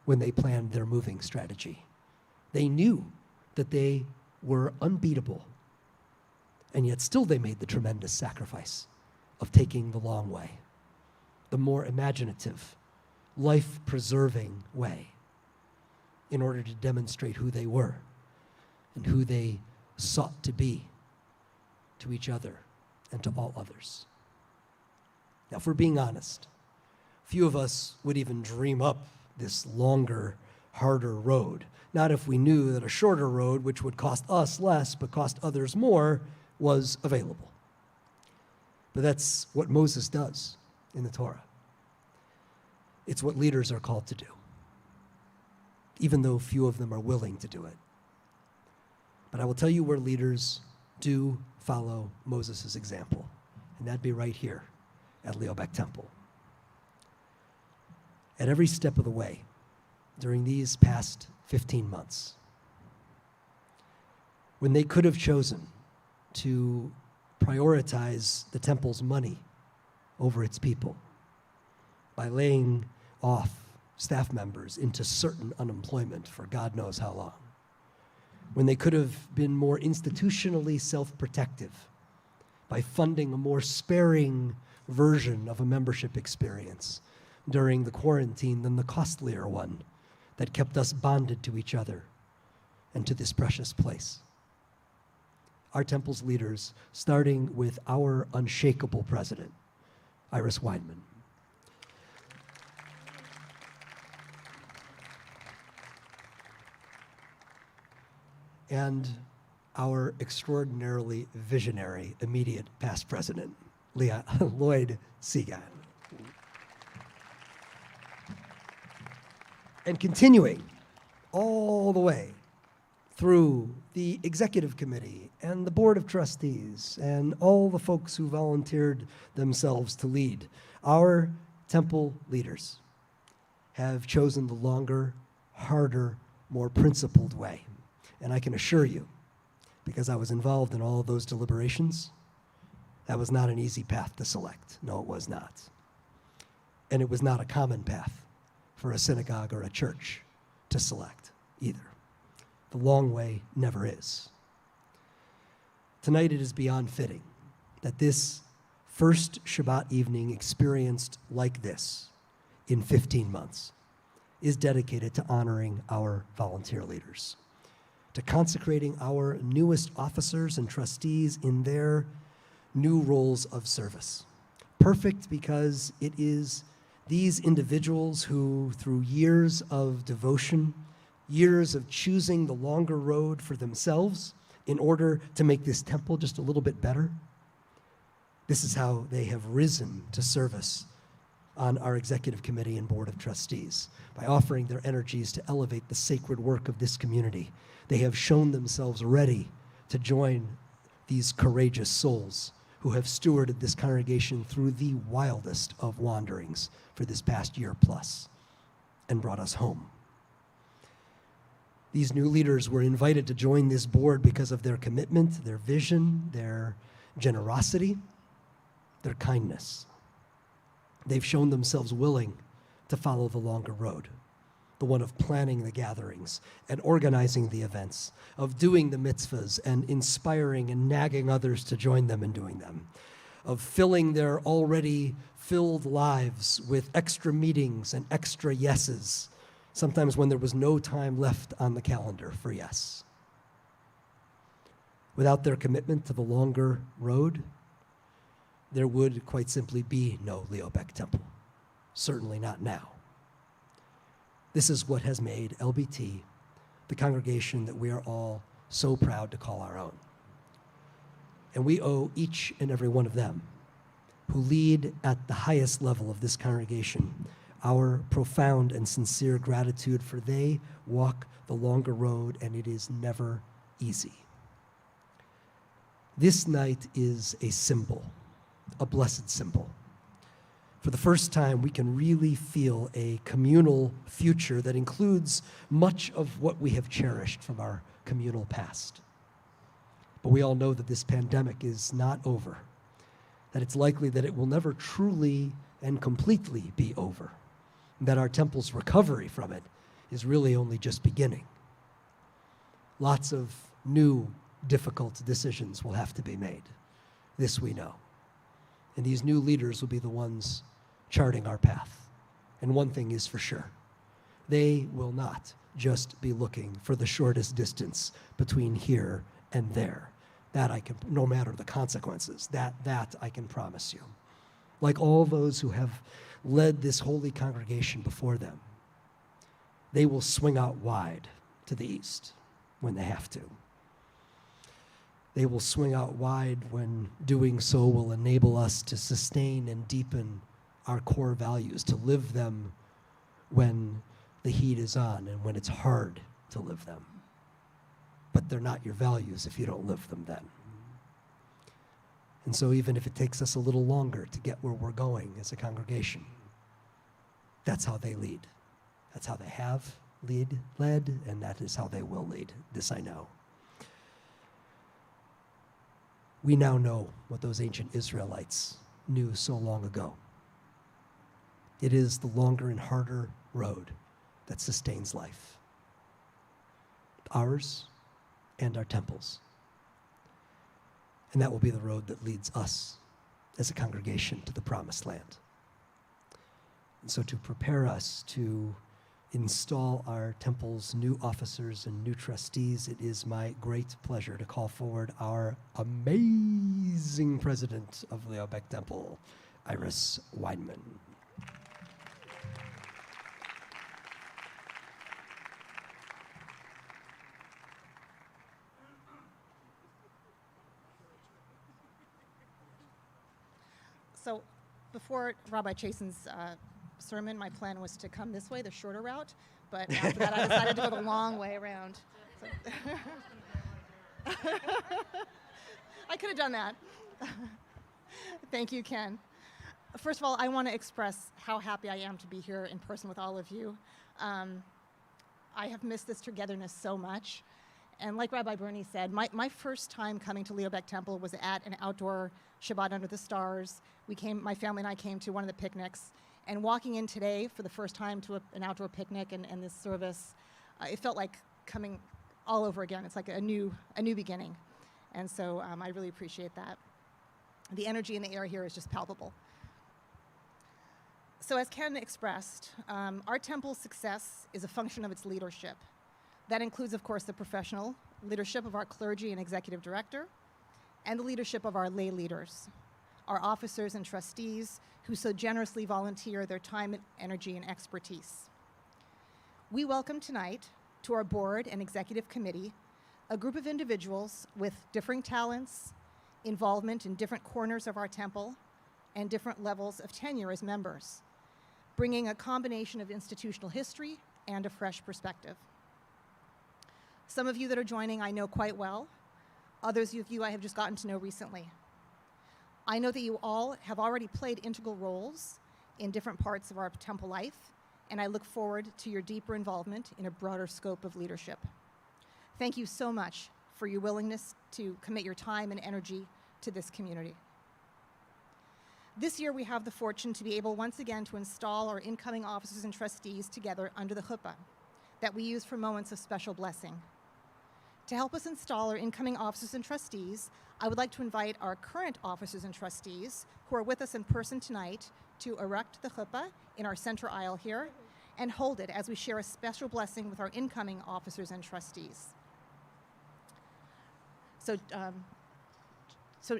Speaker 1: when they planned their moving strategy. They knew that they were unbeatable, and yet still they made the tremendous sacrifice of taking the long way, the more imaginative, life-preserving way, in order to demonstrate who they were and who they sought to be to each other and to all others. Now, if we're being honest, few of us would even dream up this longer, harder road. Not if we knew that a shorter road, which would cost us less but cost others more, was available. But that's what Moses does in the Torah. It's what leaders are called to do, even though few of them are willing to do it. But I will tell you where leaders do follow Moses' example, and that'd be right here at Leobeck Temple. At every step of the way during these past 15 months, when they could have chosen to prioritize the temple's money over its people by laying off staff members into certain unemployment for God knows how long, when they could have been more institutionally self-protective by funding a more sparing version of a membership experience during the quarantine than the costlier one that kept us bonded to each other and to this precious place. Our temple's leaders, starting with our unshakable president, Iris Weinman, and our extraordinarily visionary immediate past president, Lloyd Seagan. And continuing all the way through the executive committee and the board of trustees and all the folks who volunteered themselves to lead, our temple leaders have chosen the longer, harder, more principled way. And I can assure you, because I was involved in all of those deliberations, that was not an easy path to select. No, it was not. And it was not a common path for a synagogue or a church to select either. The long way never is. Tonight it is beyond fitting that this first Shabbat evening experienced like this in 15 months is dedicated to honoring our volunteer leaders, to consecrating our newest officers and trustees in their new roles of service. Perfect because it is these individuals who, through years of devotion, years of choosing the longer road for themselves in order to make this temple just a little bit better, this is how they have risen to service on our executive committee and board of trustees, by offering their energies to elevate the sacred work of this community. They have shown themselves ready to join these courageous souls who have stewarded this congregation through the wildest of wanderings for this past year plus and brought us home. These new leaders were invited to join this board because of their commitment, their vision, their generosity, their kindness. They've shown themselves willing to follow the longer road, the one of planning the gatherings and organizing the events, of doing the mitzvahs and inspiring and nagging others to join them in doing them, of filling their already filled lives with extra meetings and extra yeses, sometimes when there was no time left on the calendar for yes. Without their commitment to the longer road, there would quite simply be no Leobeck Temple, certainly not now. This is what has made LBT the congregation that we are all so proud to call our own. And we owe each and every one of them who lead at the highest level of this congregation our profound and sincere gratitude, for they walk the longer road, and it is never easy. This night is a symbol, a blessed symbol. For the first time, we can really feel a communal future that includes much of what we have cherished from our communal past. But we all know that this pandemic is not over, that it's likely that it will never truly and completely be over, and that our temple's recovery from it is really only just beginning. Lots of new, difficult decisions will have to be made. This we know. And these new leaders will be the ones charting our path. And one thing is for sure, they will not just be looking for the shortest distance between here and there. That I can, no matter the consequences, that I can promise you. Like all those who have led this holy congregation before them, they will swing out wide to the east when they have to. They will swing out wide when doing so will enable us to sustain and deepen our core values, to live them when the heat is on and when it's hard to live them. But they're not your values if you don't live them then. And so even if it takes us a little longer to get where we're going as a congregation, that's how they lead. That's how they have led, and that is how they will lead. This I know. We now know what those ancient Israelites knew so long ago. It is the longer and harder road that sustains life. Ours and our temples. And that will be the road that leads us as a congregation to the promised land. And so to prepare us to install our temple's new officers and new trustees, it is my great pleasure to call forward our amazing president of Leobeck Temple, Iris Weinman.
Speaker 4: So before Rabbi Chasen's sermon, my plan was to come this way, the shorter route, but after that I decided to go the long way around. So I could have done that. Thank you, Ken. First of all, I want to express how happy I am to be here in person with all of you. I have missed this togetherness so much. And like Rabbi Bernie said, my first time coming to Leobeck Temple was at an outdoor Shabbat under the stars. My family and I came to one of the picnics. And walking in today for the first time to an outdoor picnic and this service, it felt like coming all over again. It's like a new beginning. And so I really appreciate that. The energy in the air here is just palpable. So as Ken expressed, our temple's success is a function of its leadership. That includes, of course, the professional leadership of our clergy and executive director, and the leadership of our lay leaders, our officers and trustees who so generously volunteer their time, energy, and expertise. We welcome tonight to our board and executive committee a group of individuals with differing talents, involvement in different corners of our temple, and different levels of tenure as members, bringing a combination of institutional history and a fresh perspective. Some of you that are joining I know quite well. Others of you I have just gotten to know recently. I know that you all have already played integral roles in different parts of our temple life, and I look forward to your deeper involvement in a broader scope of leadership. Thank you so much for your willingness to commit your time and energy to this community. This year we have the fortune to be able once again to install our incoming officers and trustees together under the chuppah that we use for moments of special blessing. To help us install our incoming officers and trustees, I would like to invite our current officers and trustees who are with us in person tonight to erect the chuppah in our center aisle here and hold it as we share a special blessing with our incoming officers and trustees. So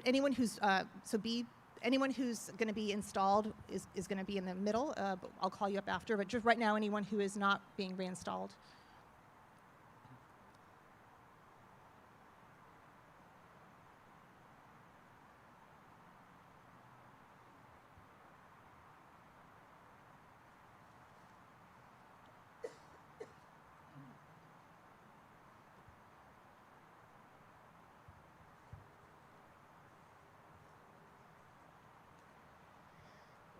Speaker 4: anyone who's going to be installed is going to be in the middle. But I'll call you up after. But just right now, anyone who is not being reinstalled.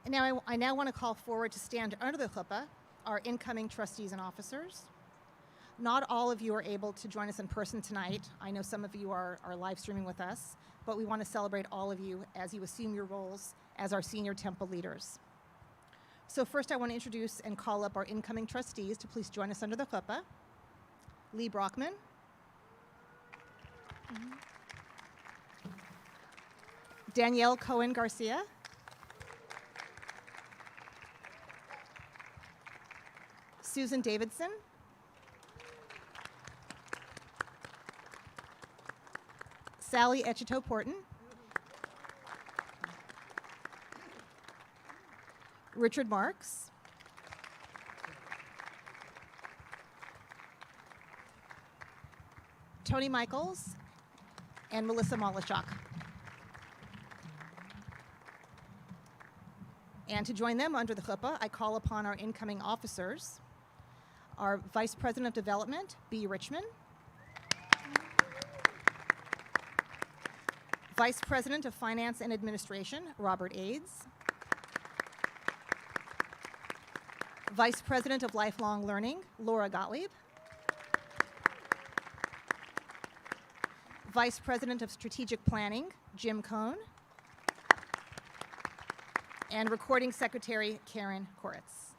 Speaker 4: And now I now want to call forward to stand under the chuppah our incoming trustees and officers. Not all of you are able to join us in person tonight. I know some of you are live streaming with us, but we want to celebrate all of you as you assume your roles as our senior temple leaders. So first I want to introduce and call up our incoming trustees to please join us under the chuppah. Lee Brockman. Danielle Cohen Garcia. Susan Davidson. Sally Echito-Porton, Richard Marks, Tony Michaels, and Melissa Molishok. And to join them under the chuppah, I call upon our incoming officers, our Vice President of Development, B. Richmond, Vice President of Finance and Administration, Robert Aids, Vice President of Lifelong Learning, Laura Gottlieb, Vice President of Strategic Planning, Jim Cohn, and Recording Secretary, Karen Koritz.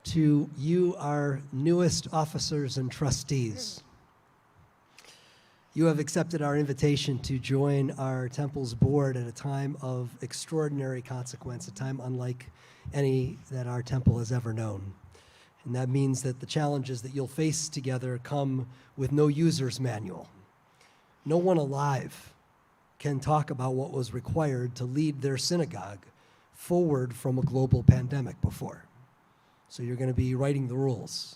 Speaker 1: To you, our newest officers and trustees, you have accepted our invitation to join our temple's board at a time of extraordinary consequence, a time unlike any that our temple has ever known. And that means that the challenges that you'll face together come with no user's manual. No one alive can talk about what was required to lead their synagogue forward from a global pandemic before. So you're going to be writing the rules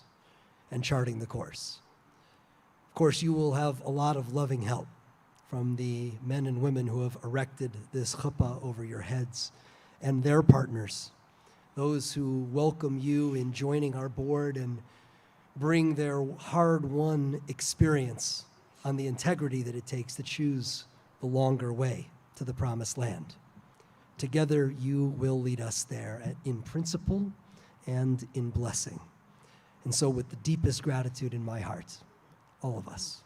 Speaker 1: and charting the course. Of course, you will have a lot of loving help from the men and women who have erected this chuppah over your heads and their partners, those who welcome you in joining our board and bring their hard-won experience on the integrity that it takes to choose the longer way to the promised land. Together, you will lead us there in principle and in blessing. And so with the deepest gratitude in my heart, all of us,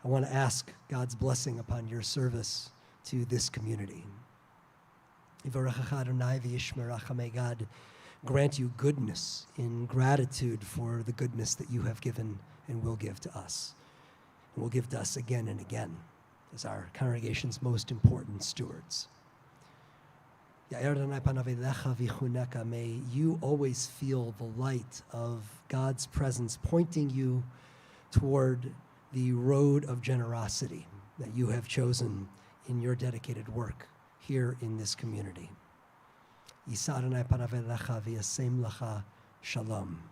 Speaker 1: I want to ask God's blessing upon your service to this community. May God grant you goodness in gratitude for the goodness that you have given and will give to us. And will give to us again and again as our congregation's most important stewards. May you always feel the light of God's presence pointing you toward the road of generosity that you have chosen in your dedicated work here in this community. Shalom.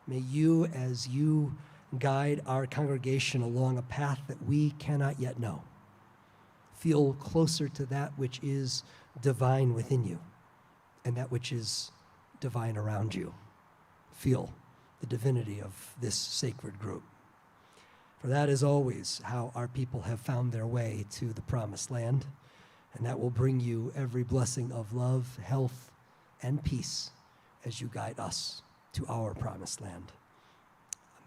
Speaker 1: May you, as you guide our congregation along a path that we cannot yet know, feel closer to that which is divine within you and that which is divine around you. Feel the divinity of this sacred group. For that is always how our people have found their way to the promised land, and that will bring you every blessing of love, health, and peace as you guide us to our promised land.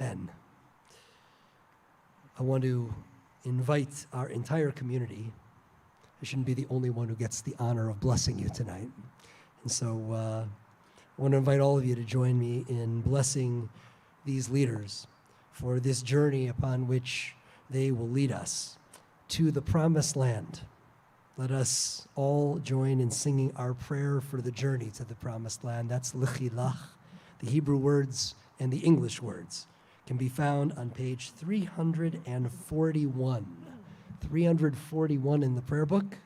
Speaker 1: Amen. I want to invite our entire community. I shouldn't be the only one who gets the honor of blessing you tonight. And so I want to invite all of you to join me in blessing these leaders for this journey upon which they will lead us to the promised land. Let us all join in singing our prayer for the journey to the promised land. That's l'chilach. The Hebrew words and the English words can be found on page 341. 341 in the prayer book.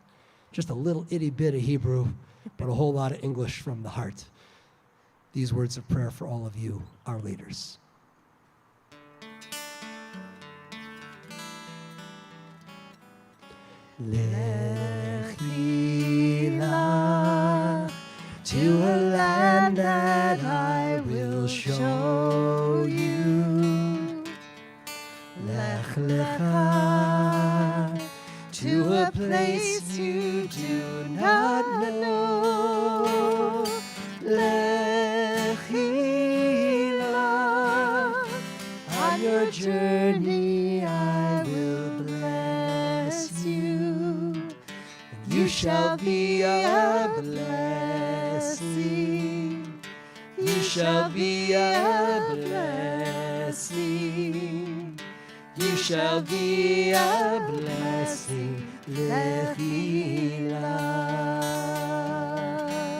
Speaker 1: Just a little itty bit of Hebrew, but a whole lot of English from the heart. These words of prayer for all of you, our leaders. Lechilach, to a land that I will show you. Lech lecha, to a place you do not know. Lechilach, on your journey I will bless you. You shall be a blessing. You shall be a blessing. You shall be a blessing. Lechilach.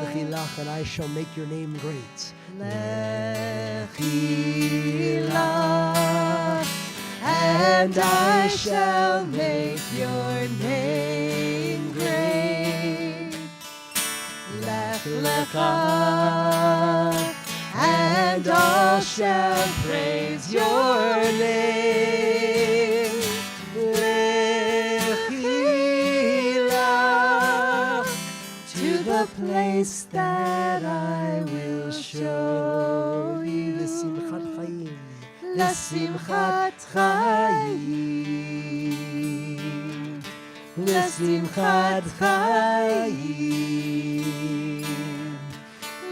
Speaker 1: Lechilach. and I shall make your name great.
Speaker 2: Lechi lach, and I shall make your name great. Lech lecha, and all shall praise your name. Lechi lach, to the place that I will show you.
Speaker 1: L'simchat chayim.
Speaker 2: L'simchat chayim. L'simchat chayim.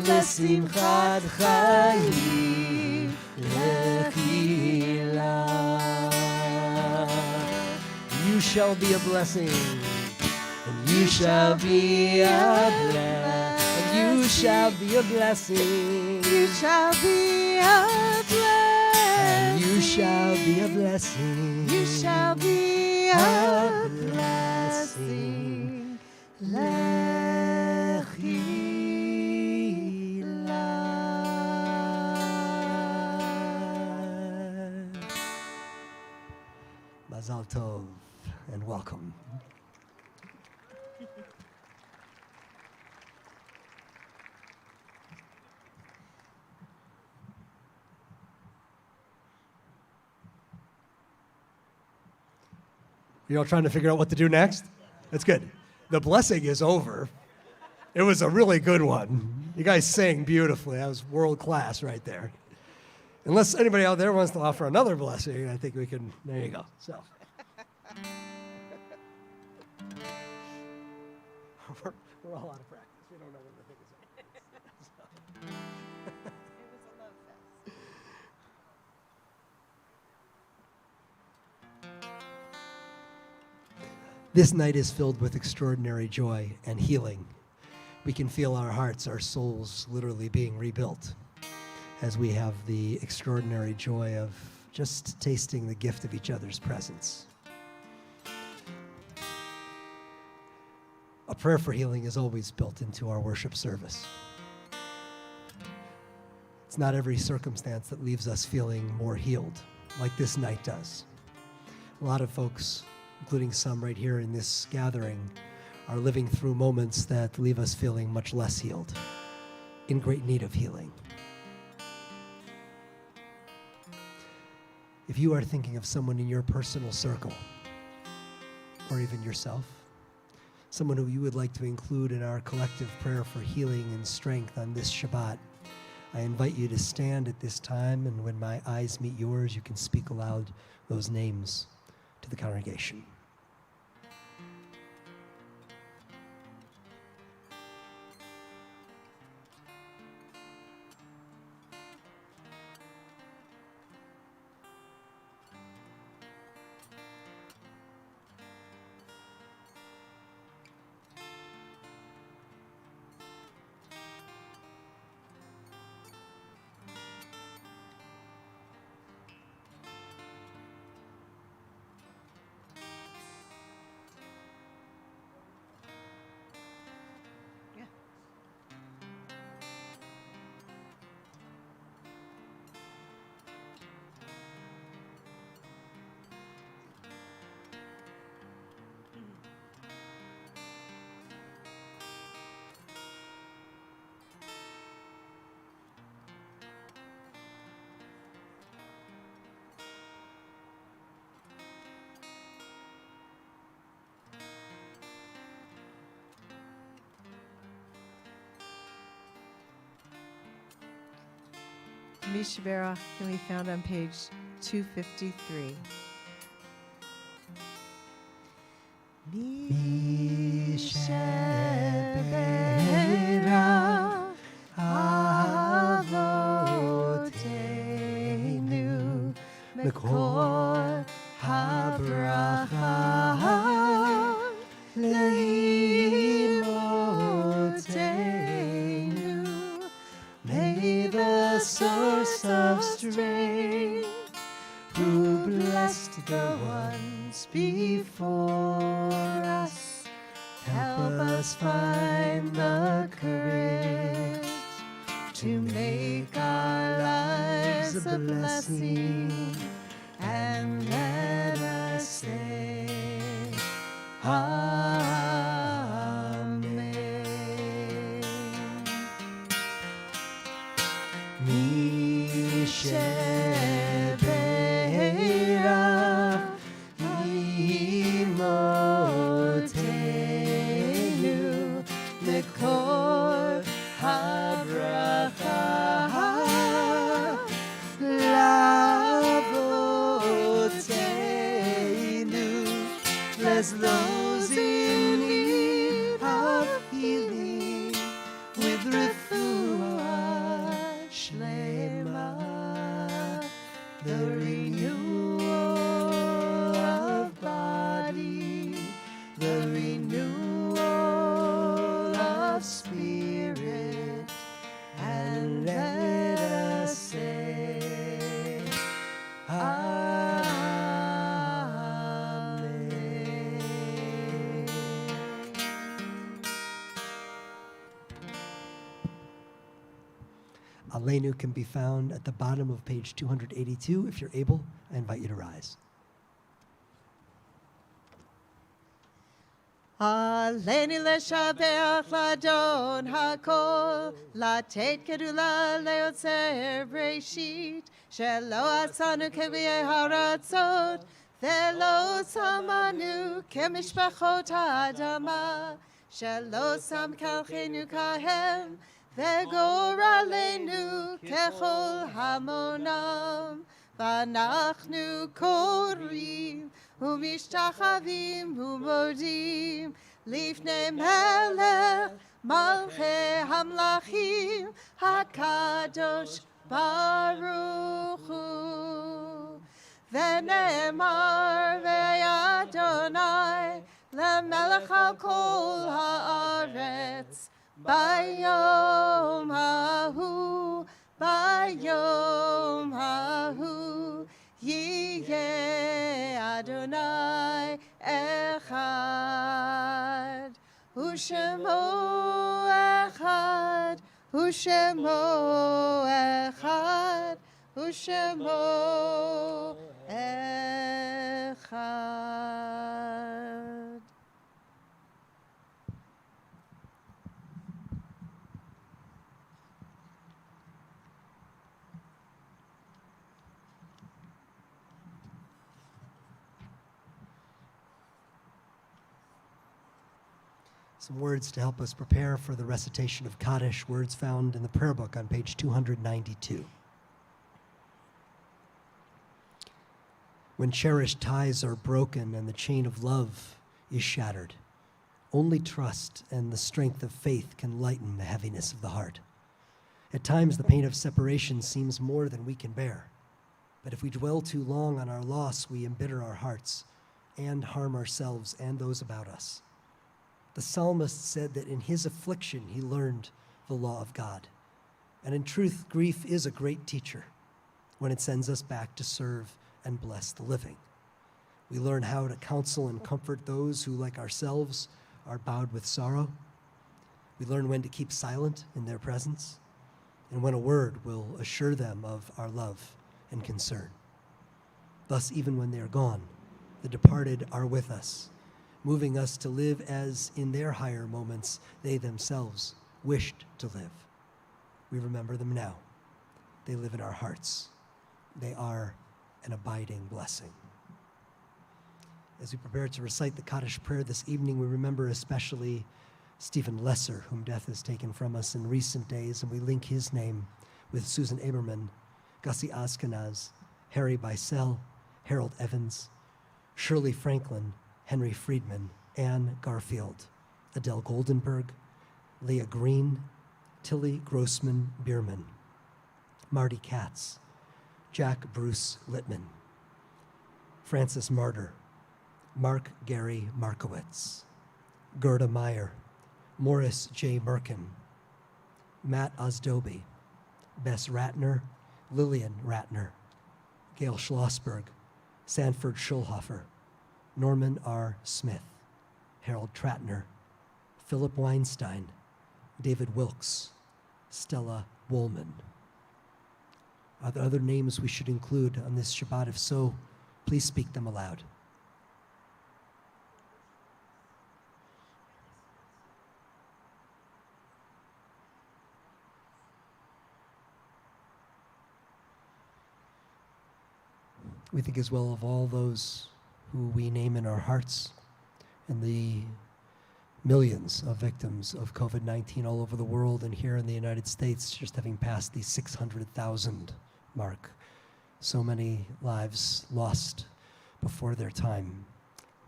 Speaker 2: L'simchat chayim. Lechi lach.
Speaker 1: You shall be a blessing.
Speaker 2: And you shall be a blessing.
Speaker 1: You shall be a blessing.
Speaker 2: You shall be a blessing.
Speaker 1: You shall be a blessing.
Speaker 2: You shall be a blessing. Lechi lach.
Speaker 1: Mazal tov and welcome. You're all trying to figure out what to do next? That's good. The blessing is over. It was a really good one. You guys sang beautifully. That was world class right there. Unless anybody out there wants to offer another blessing, I think we can. There you go. So. We're all out of practice. We don't know what the thing is. This night is filled with extraordinary joy and healing. We can feel our hearts, our souls literally being rebuilt as we have the extraordinary joy of just tasting the gift of each other's presence. A prayer for healing is always built into our worship service. It's not every circumstance that leaves us feeling more healed, like this night does. A lot of folks, including some right here in this gathering, are living through moments that leave us feeling much less healed, in great need of healing. If you are thinking of someone in your personal circle, or even yourself, someone who you would like to include in our collective prayer for healing and strength on this Shabbat, I invite you to stand at this time, and when my eyes meet yours, you can speak aloud those names to the congregation.
Speaker 2: Mishberach can be found on page 253. Mishberach Avoteinu Mekor HaBracha Leimotenu. May the source of strength, who blessed the ones before us, help us find the courage to make our lives a blessing, and let us say, Amen. Mi shebeirav imotenu mikor habracha lavotenu. Bless those in need of healing with refuah shlema, the renewal of body, the renewal of spirit, and let us say, Amen. Aleinu can be found at the bottom of page 282. If you're able, I invite you to rise.
Speaker 5: Aleni leshabeach ladon hakol, latet kedula leotzer breshit, shelo asanu keviye haratzot, velo samanu kemishpachot ha'adama, shelo sam kalchenu kahem, vegoralenu kechol hamonam, vanachnu korim, ומשתחווים ומודים לפני מלך מלכי המלכים הקדוש ברוך הוא. ונאמר ואדוני למלך על כל הארץ ביום ההוא, ביום ההוא יהיה אדוני אחד, ושמו אחד, ושמו אחד, ושמו אחד.
Speaker 1: Some words to help us prepare for the recitation of Kaddish, words found in the prayer book on page 292. When cherished ties are broken and the chain of love is shattered, only trust and the strength of faith can lighten the heaviness of the heart. At times, the pain of separation seems more than we can bear. But if we dwell too long on our loss, we embitter our hearts and harm ourselves and those about us. The psalmist said that in his affliction he learned the law of God. And in truth, grief is a great teacher when it sends us back to serve and bless the living. We learn how to counsel and comfort those who, like ourselves, are bowed with sorrow. We learn when to keep silent in their presence, and when a word will assure them of our love and concern. Thus, even when they are gone, the departed are with us, moving us to live as in their higher moments they themselves wished to live. We remember them now. They live in our hearts. They are an abiding blessing. As we prepare to recite the Kaddish prayer this evening, we remember especially Stephen Lesser, whom death has taken from us in recent days, and we link his name with Susan Aberman, Gussie Askenaz, Harry Beisel, Harold Evans, Shirley Franklin, Henry Friedman, Anne Garfield, Adele Goldenberg, Leah Green, Tilly Grossman Bierman, Marty Katz, Jack Bruce Littman, Francis Martyr, Mark Gary Markowitz, Gerda Meyer, Morris J. Merkin, Matt Osdoby, Bess Ratner, Lillian Ratner, Gail Schlossberg, Sanford Schulhofer, Norman R. Smith, Harold Tratner, Philip Weinstein, David Wilkes, Stella Woolman. Are there other names we should include on this Shabbat? If so, please speak them aloud. We think as well of all those who we name in our hearts and the millions of victims of COVID-19 all over the world and here in the United States, just having passed the 600,000 mark. So many lives lost before their time.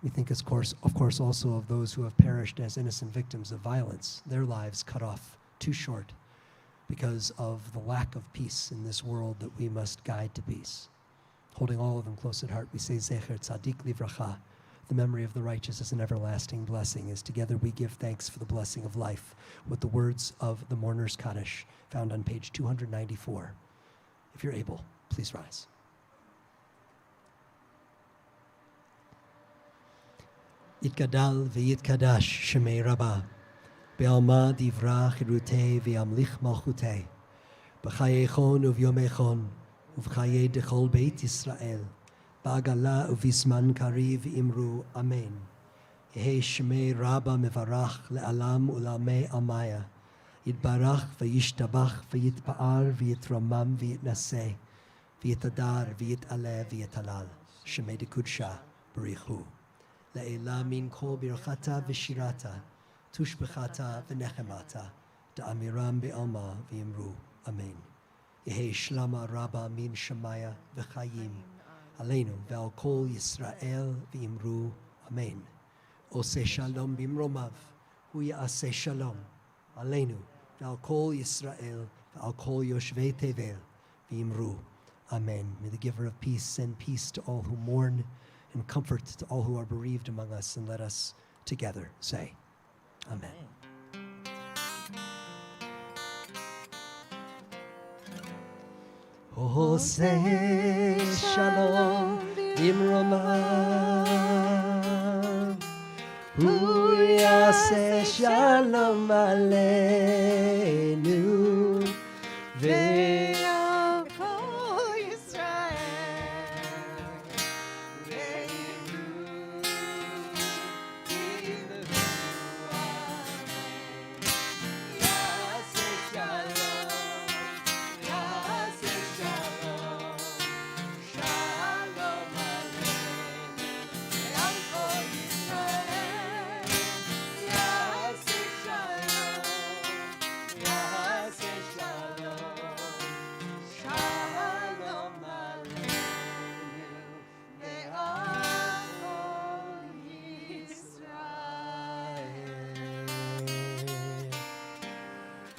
Speaker 1: We think, of course, also of those who have perished as innocent victims of violence, their lives cut off too short because of the lack of peace in this world that we must guide to peace. Holding all of them close at heart, we say, Zecher Tzadik Livracha, the memory of the righteous is an everlasting blessing, as together we give thanks for the blessing of life with the words of the Mourner's Kaddish, found on page 294. If you're able, please rise. Yitgadal v'yitkadash shemei Rabbah, be'alma divra chirutei v'yamlich malchutei, b'chayechon uvyomechon, uv'chaye dechol beit Yisrael, ba'agala uvisman kariv imru amen. Yehi shemei Rabbah mevarach le'alam ulamei amaya, yitbarach v'yishtabach v'yitpa'ar v'yitramam v'yitnaseh, v'yitadar v'yitaleh v'yitalal, shemei dekudsha b'richu. Le'ela min kol birchata v'shirata, tushbechata v'nechemata, da'amiram be'alma v'imru amen. Yehi shlama Rabbah min shemaya v'chayim, Aleinu ve'al kol Yisrael v'imru amen. Oseh shalom bimromav, hu ya'aseh shalom. Aleinu ve'al kol Yisrael ve'al kol yoshvei tevel v'imru amen. May the giver of peace send peace to all who mourn and comfort to all who are bereaved among us, and let us together say, amen. Oseh shalom bimromav, hu yaseh shalom aleinu ve'al